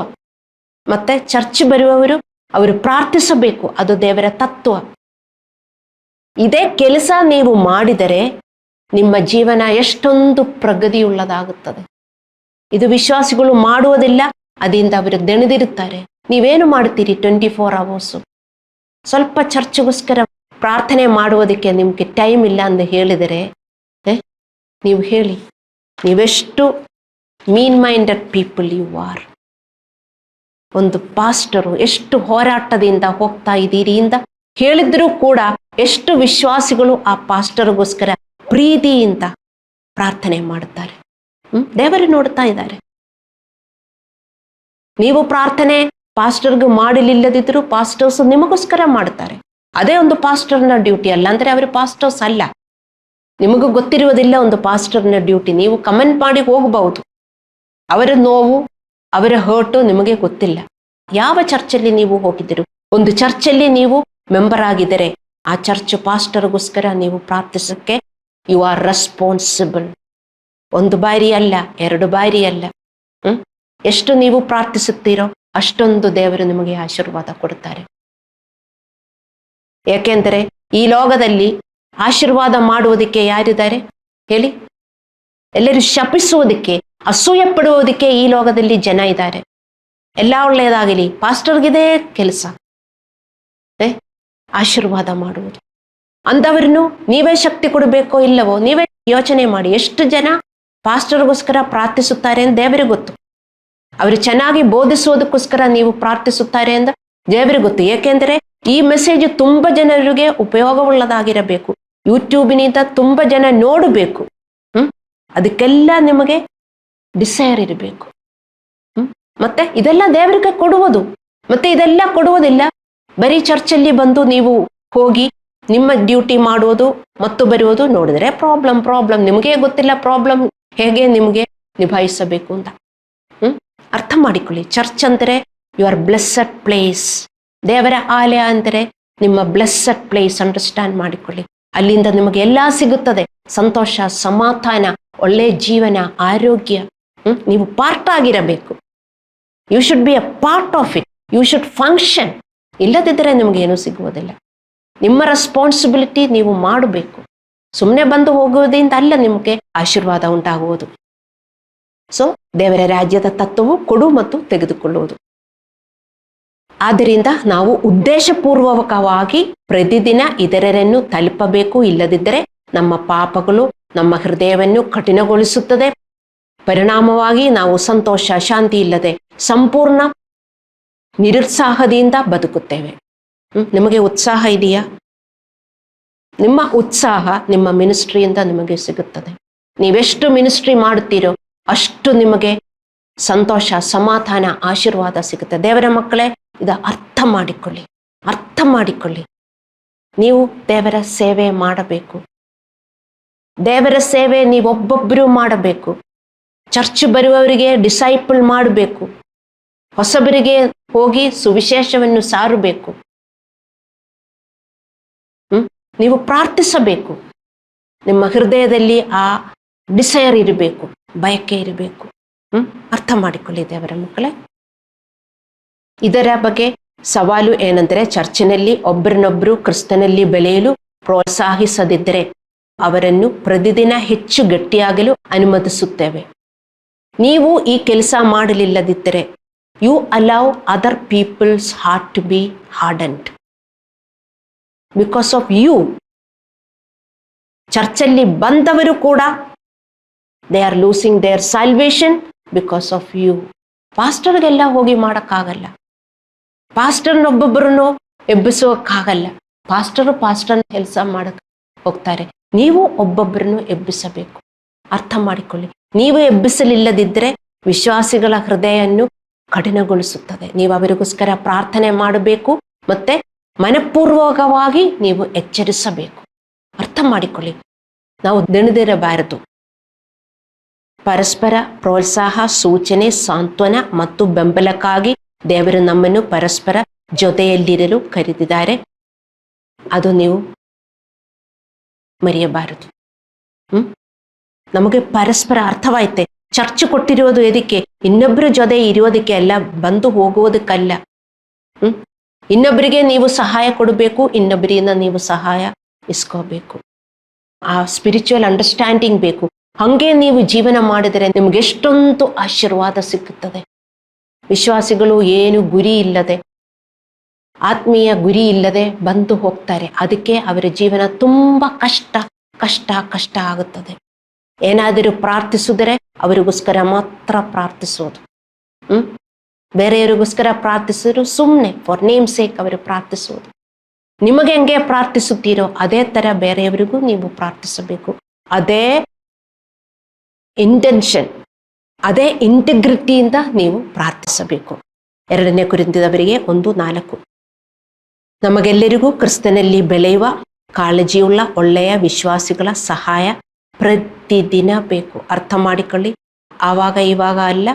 ಮತ್ತೆ ಚರ್ಚ್ ಬರುವವರು ಅವರು ಪ್ರಾರ್ಥಿಸಬೇಕು, ಅದು ದೇವರ ತತ್ವ. ಇದೇ ಕೆಲಸ ನೀವು ಮಾಡಿದರೆ ನಿಮ್ಮ ಜೀವನ ಎಷ್ಟೊಂದು ಪ್ರಗತಿಯುಳ್ಳದಾಗುತ್ತದೆ. ಇದು ವಿಶ್ವಾಸಿಗಳು ಮಾಡುವುದಿಲ್ಲ, ಅದರಿಂದ ಅವರು ದಣಿದಿರುತ್ತಾರೆ. ನೀವೇನು ಮಾಡ್ತೀರಿ 24 hours? ಸ್ವಲ್ಪ ಚರ್ಚ್ಗೋಸ್ಕರ ಪ್ರಾರ್ಥನೆ ಮಾಡುವುದಕ್ಕೆ ನಿಮಗೆ ಟೈಮ್ ಇಲ್ಲ ಅಂತ ಹೇಳಿದರೆ ನೀವು ಹೇಳಿ, ನೀವೆಷ್ಟು ಮೀನ್ ಮೈಂಡೆಡ್ ಪೀಪಲ್ ಯು ಆರ್. ಒಂದು ಪಾಸ್ಟರು ಎಷ್ಟು ಹೋರಾಟದಿಂದ ಹೋಗ್ತಾ ಇದ್ದೀರಿ ಅಂತ ಹೇಳಿದ್ರೂ ಕೂಡ ಎಷ್ಟು ವಿಶ್ವಾಸಿಗಳು ಆ ಪಾಸ್ಟರ್ಗೋಸ್ಕರ ಪ್ರೀತಿಯಿಂದ ಪ್ರಾರ್ಥನೆ ಮಾಡುತ್ತಾರೆ. ದೇವರು ನೋಡ್ತಾ ಇದ್ದಾರೆ. ನೀವು ಪ್ರಾರ್ಥನೆ ಪಾಸ್ಟರ್ಗೆ ಮಾಡಲಿಲ್ಲದಿದ್ದರೂ ಪಾಸ್ಟರ್ಸ್ ನಿಮಗೋಸ್ಕರ ಮಾಡ್ತಾರೆ. ಅದೇ ಒಂದು ಪಾಸ್ಟರ್ನ ಡ್ಯೂಟಿ. ಅಲ್ಲ ಅಂದರೆ ಅವರು ಪಾಸ್ಟರ್ಸ್ ಅಲ್ಲ. ನಿಮಗೂ ಗೊತ್ತಿರುವುದಿಲ್ಲ ಒಂದು ಪಾಸ್ಟರ್ನ ಡ್ಯೂಟಿ. ನೀವು ಕಮೆಂಟ್ ಮಾಡಿ ಹೋಗಬಹುದು. ಅವರ ನೋವು, ಅವರ ಹರ್ಟು ನಿಮಗೆ ಗೊತ್ತಿಲ್ಲ. ಯಾವ ಚರ್ಚಲ್ಲಿ ನೀವು ಹೋಗಿದ್ದೀರು? ಒಂದು ಚರ್ಚಲ್ಲಿ ನೀವು ಮೆಂಬರ್ ಆಗಿದ್ದರೆ ಆ ಚರ್ಚ್ ಪಾಸ್ಟರ್ಗೋಸ್ಕರ ನೀವು ಪ್ರಾರ್ಥಿಸಕ್ಕೆ ಯು ಆರ್ ರೆಸ್ಪಾನ್ಸಿಬಲ್. 1 ಬಾರಿ ಅಲ್ಲ, 2 ಬಾರಿ ಅಲ್ಲ. ಎಷ್ಟು ನೀವು ಪ್ರಾರ್ಥಿಸುತ್ತೀರೋ ಅಷ್ಟೊಂದು ದೇವರು ನಿಮಗೆ ಆಶೀರ್ವಾದ ಕೊಡುತ್ತಾರೆ. ಯಾಕೆಂದರೆ ಈ ಲೋಕದಲ್ಲಿ ಆಶೀರ್ವಾದ ಮಾಡುವುದಕ್ಕೆ ಯಾರಿದ್ದಾರೆ ಹೇಳಿ? ಎಲ್ಲರೂ ಶಪಿಸುವುದಕ್ಕೆ, ಅಸೂಯೆ ಪಡುವುದಕ್ಕೆ ಈ ಲೋಕದಲ್ಲಿ ಜನ ಇದ್ದಾರೆ. ಎಲ್ಲ ಒಳ್ಳೆಯದಾಗಲಿ, ಪಾಸ್ಟರ್ಗಿದೆ ಕೆಲಸ ಆಶೀರ್ವಾದ ಮಾಡುವುದು. ಅಂಥವ್ರನ್ನು ನೀವೇ ಶಕ್ತಿ ಕೊಡಬೇಕೋ ಇಲ್ಲವೋ ನೀವೇ ಯೋಚನೆ ಮಾಡಿ. ಎಷ್ಟು ಜನ ಪಾಸ್ಟರ್ಗೋಸ್ಕರ ಪ್ರಾರ್ಥಿಸುತ್ತಾರೆ ಅಂತ ದೇವರಿಗೆ ಗೊತ್ತು. ಅವರು ಚೆನ್ನಾಗಿ ಬೋಧಿಸುವುದಕ್ಕೋಸ್ಕರ ನೀವು ಪ್ರಾರ್ಥಿಸುತ್ತಾರೆ ಅಂತ ದೇವರಿಗೆ ಗೊತ್ತು. ಏಕೆಂದರೆ ಈ ಮೆಸೇಜ್ ತುಂಬ ಜನರಿಗೆ ಉಪಯೋಗವುಳ್ಳದಾಗಿರಬೇಕು. ಯೂಟ್ಯೂಬಿನಿಂದ ತುಂಬ ಜನ ನೋಡಬೇಕು. ಅದಕ್ಕೆಲ್ಲ ನಿಮಗೆ ಡಿಸೈರ್ ಇರಬೇಕು. ಮತ್ತೆ ಇದೆಲ್ಲ ದೇವರಿಗೆ ಕೊಡುವುದು. ಮತ್ತೆ ಇದೆಲ್ಲ ಕೊಡುವುದಿಲ್ಲ. ಬರೀ ಚರ್ಚಲ್ಲಿ ಬಂದು ನೀವು ಹೋಗಿ ನಿಮ್ಮ ಡ್ಯೂಟಿ ಮಾಡುವುದು ಮತ್ತು ಬರುವುದು ನೋಡಿದರೆ ಪ್ರಾಬ್ಲಮ್ ನಿಮಗೆ ಗೊತ್ತಿಲ್ಲ ಪ್ರಾಬ್ಲಮ್ ಹೇಗೆ ನಿಮಗೆ ನಿಭಾಯಿಸಬೇಕು ಅಂತ. ಅರ್ಥ ಮಾಡಿಕೊಳ್ಳಿ. ಚರ್ಚ್ ಅಂದರೆ ಯುವರ್ ಬ್ಲೆಸ್ಸಡ್ ಪ್ಲೇಸ್. ದೇವರ ಆಲಯ ಅಂದರೆ ನಿಮ್ಮ ಬ್ಲೆಸ್ಸಡ್ ಪ್ಲೇಸ್. ಅಂಡರ್ಸ್ಟ್ಯಾಂಡ್ ಮಾಡಿಕೊಳ್ಳಿ. ಅಲ್ಲಿಂದ ನಿಮಗೆ ಎಲ್ಲ ಸಿಗುತ್ತದೆ. ಸಂತೋಷ, ಸಮಾಧಾನ, ಒಳ್ಳೆಯ ಜೀವನ, ಆರೋಗ್ಯ. ನೀವು ಪಾರ್ಟ್ ಆಗಿರಬೇಕು. You should be a part of it. You should function. ಇಲ್ಲದಿದ್ದರೆ ನಿಮಗೇನೂ ಸಿಗುವುದಿಲ್ಲ. ನಿಮ್ಮ ರೆಸ್ಪಾನ್ಸಿಬಿಲಿಟಿ ನೀವು ಮಾಡಬೇಕು. ಸುಮ್ಮನೆ ಬಂದು ಹೋಗುವುದರಿಂದ ಅಲ್ಲ ನಿಮಗೆ ಆಶೀರ್ವಾದ ಉಂಟಾಗುವುದು. ಸೊ ದೇವರ ರಾಜ್ಯದ ತತ್ವವು ಕೊಡು ಮತ್ತು ತೆಗೆದುಕೊಳ್ಳುವುದು. ಆದ್ದರಿಂದ ನಾವು ಉದ್ದೇಶಪೂರ್ವಕವಾಗಿ ಪ್ರತಿದಿನ ಇತರರನ್ನು ತಲುಪಬೇಕು. ಇಲ್ಲದಿದ್ದರೆ ನಮ್ಮ ಪಾಪಗಳು ನಮ್ಮ ಹೃದಯವನ್ನು ಕಠಿಣಗೊಳಿಸುತ್ತದೆ. ಪರಿಣಾಮವಾಗಿ ನಾವು ಸಂತೋಷ, ಶಾಂತಿ ಇಲ್ಲದೆ ಸಂಪೂರ್ಣ ನಿರುತ್ಸಾಹದಿಂದ ಬದುಕುತ್ತೇವೆ. ನಿಮಗೆ ಉತ್ಸಾಹ ಇದೆಯಾ? ನಿಮ್ಮ ಉತ್ಸಾಹ ನಿಮ್ಮ ಮಿನಿಸ್ಟ್ರಿಯಿಂದ ನಿಮಗೆ ಸಿಗುತ್ತದೆ. ನೀವೆಷ್ಟು ಮಿನಿಸ್ಟ್ರಿ ಮಾಡುತ್ತೀರೋ ಅಷ್ಟು ನಿಮಗೆ ಸಂತೋಷ, ಸಮಾಧಾನ, ಆಶೀರ್ವಾದ ಸಿಗುತ್ತೆ. ದೇವರ ಮಕ್ಕಳೇ, ಇದು ಅರ್ಥ ಮಾಡಿಕೊಳ್ಳಿ. ನೀವು ದೇವರ ಸೇವೆ ಮಾಡಬೇಕು. ದೇವರ ಸೇವೆ ನೀವೊಬ್ಬೊಬ್ಬರು ಮಾಡಬೇಕು. ಚರ್ಚ್ ಬರುವವರಿಗೆ ಡಿಸೈಪಲ್ ಮಾಡಬೇಕು. ಹೊಸಬರಿಗೆ ಹೋಗಿ ಸುವಿಶೇಷವನ್ನು ಸಾರಬೇಕು. ನೀವು ಪ್ರಾರ್ಥಿಸಬೇಕು. ನಿಮ್ಮ ಹೃದಯದಲ್ಲಿ ಆ ಡಿಸೈರ್ ಇರಬೇಕು, ಬಯಕೆ ಇರಬೇಕು. ಅರ್ಥ ಮಾಡಿಕೊಳ್ಳಿ ದೇವರ ಮಕ್ಕಳೇ. ಇದರ ಬಗ್ಗೆ ಸವಾಲು ಏನೆಂದರೆ, ಚರ್ಚಿನಲ್ಲಿ ಒಬ್ಬರನ್ನೊಬ್ಬರು ಕ್ರಿಸ್ತನಲ್ಲಿ ಬೆಳೆಯಲು ಪ್ರೋತ್ಸಾಹಿಸದಿದ್ದರೆ ಅವರನ್ನು ಪ್ರತಿದಿನ ಹೆಚ್ಚು ಗಟ್ಟಿಯಾಗಲು ಅನುಮತಿಸುತ್ತೇವೆ. ನೀವು ಈ ಕೆಲಸ ಮಾಡಲಿಲ್ಲದಿದ್ದರೆ you allow other peoples heart to be hardened because of you. ಚರ್ಚಲ್ಲಿ ಬಂದವರು ಕೂಡ they are losing their salvation because of you. ಪಾಸ್ಟರ್ಗೆಲ್ಲ ಹೋಗಿ ಮಾಡೋಕ್ಕಾಗಲ್ಲ. ಪಾಸ್ಟರ್ನೊಬ್ಬೊಬ್ಬರನ್ನು ಎಬ್ಬಿಸೋಕ್ಕಾಗಲ್ಲ. ಪಾಸ್ಟರ್ ಕೆಲಸ ಮಾಡಕ್ಕೆ ಹೋಗ್ತಾರೆ. ನೀವು ಒಬ್ಬೊಬ್ಬರನ್ನು ಎಬ್ಬಿಸಬೇಕು. ಅರ್ಥ ಮಾಡಿಕೊಳ್ಳಿ. ನೀವು ಎಬ್ಬಿಸಲಿಲ್ಲದಿದ್ದರೆ ವಿಶ್ವಾಸಿಗಳ ಹೃದಯವನ್ನು ಕಠಿಣಗೊಳಿಸುತ್ತದೆ. ನೀವು ಅವರಿಗೋಸ್ಕರ ಪ್ರಾರ್ಥನೆ ಮಾಡಬೇಕು, ಮತ್ತೆ ಮನಪೂರ್ವಕವಾಗಿ ನೀವು ಎಚ್ಚರಿಸಬೇಕು. ಅರ್ಥ ಮಾಡಿಕೊಳ್ಳಿ. ನಾವು ದಣಿದಿರಬಾರದು. ಪರಸ್ಪರ ಪ್ರೋತ್ಸಾಹ, ಸೂಚನೆ, ಸಾಂತ್ವನ ಮತ್ತು ಬೆಂಬಲಕ್ಕಾಗಿ ದೇವರು ನಮ್ಮನ್ನು ಪರಸ್ಪರ ಜೊತೆಯಲ್ಲಿರಲು ಕರೆದಿದ್ದಾರೆ. ಅದು ನೀವು ಮರೆಯಬಾರದು. ನಮಗೆ ಪರಸ್ಪರ ಅರ್ಥವಾಯ್ತೆ. ಚರ್ಚ್ ಕೊಟ್ಟಿರೋದು ಎದಕ್ಕೆ? ಇನ್ನೊಬ್ಬರ ಜೊತೆ ಇರೋದಕ್ಕೆ ಅಲ್ಲ, ಬಂದು ಹೋಗುವುದಕ್ಕಲ್ಲ. ಇನ್ನೊಬ್ಬರಿಗೆ ನೀವು ಸಹಾಯ ಕೊಡಬೇಕು, ಇನ್ನೊಬ್ಬರಿಂದ ನೀವು ಸಹಾಯ ಇಸ್ಕೋಬೇಕು. ಆ ಸ್ಪಿರಿಚುವಲ್ ಅಂಡರ್ಸ್ಟ್ಯಾಂಡಿಂಗ್ ಬೇಕು. ಹಂಗೆ ನೀವು ಜೀವನ ಮಾಡಿದರೆ ನಿಮ್ಗೆ ಎಷ್ಟೊಂದು ಆಶೀರ್ವಾದ ಸಿಕ್ಕುತ್ತದೆ. ವಿಶ್ವಾಸಿಗಳು ಏನು ಗುರಿ ಇಲ್ಲದೆ, ಆತ್ಮೀಯ ಗುರಿ ಇಲ್ಲದೆ ಬಂದು ಹೋಗ್ತಾರೆ. ಅದಕ್ಕೆ ಅವರ ಜೀವನ ತುಂಬಾ ಕಷ್ಟ ಆಗುತ್ತದೆ. ಏನಾದರೂ ಪ್ರಾರ್ಥಿಸಿದರೆ ಅವರಿಗೋಸ್ಕರ ಮಾತ್ರ ಪ್ರಾರ್ಥಿಸೋದು. ಬೇರೆಯವರಿಗೋಸ್ಕರ ಪ್ರಾರ್ಥಿಸಿದ್ರು ಸುಮ್ಮನೆ ಫಾರ್ ನೇಮ್ ಸೇಕ್ ಅವರು ಪ್ರಾರ್ಥಿಸೋದು. ನಿಮಗೆ ಹೆಂಗೆ ಪ್ರಾರ್ಥಿಸುತ್ತೀರೋ ಅದೇ ತರ ಬೇರೆಯವರಿಗೂ ನೀವು ಪ್ರಾರ್ಥಿಸಬೇಕು. ಅದೇ ಇಂಟೆನ್ಷನ್, ಅದೇ ಇಂಟಿಗ್ರಿಟಿಯಿಂದ ನೀವು ಪ್ರಾರ್ಥಿಸಬೇಕು. 2 ಕೊರಿಂಥದವರಿಗೆ 1:4. ನಮಗೆಲ್ಲರಿಗೂ ಕ್ರಿಸ್ತನಲ್ಲಿ ಬೆಳೆಯುವ ಕಾಳಜಿಯುಳ್ಳ ಒಳ್ಳೆಯ ವಿಶ್ವಾಸಿಗಳ ಸಹಾಯ ಪ್ರತಿದಿನ ಬೇಕು. ಅರ್ಥ ಮಾಡಿಕೊಳ್ಳಿ. ಆವಾಗ ಇವಾಗ ಅಲ್ಲ,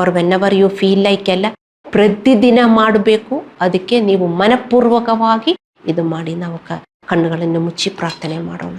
or whenever you feel like ಅಲ್ಲ, ಪ್ರತಿದಿನ ಮಾಡಬೇಕು. ಅದಕ್ಕೆ ನೀವು ಮನಪೂರ್ವಕವಾಗಿ ಇದು ಮಾಡಿ. ನಾವು ಕಣ್ಣುಗಳನ್ನು ಮುಚ್ಚಿ ಪ್ರಾರ್ಥನೆ ಮಾಡೋಣ.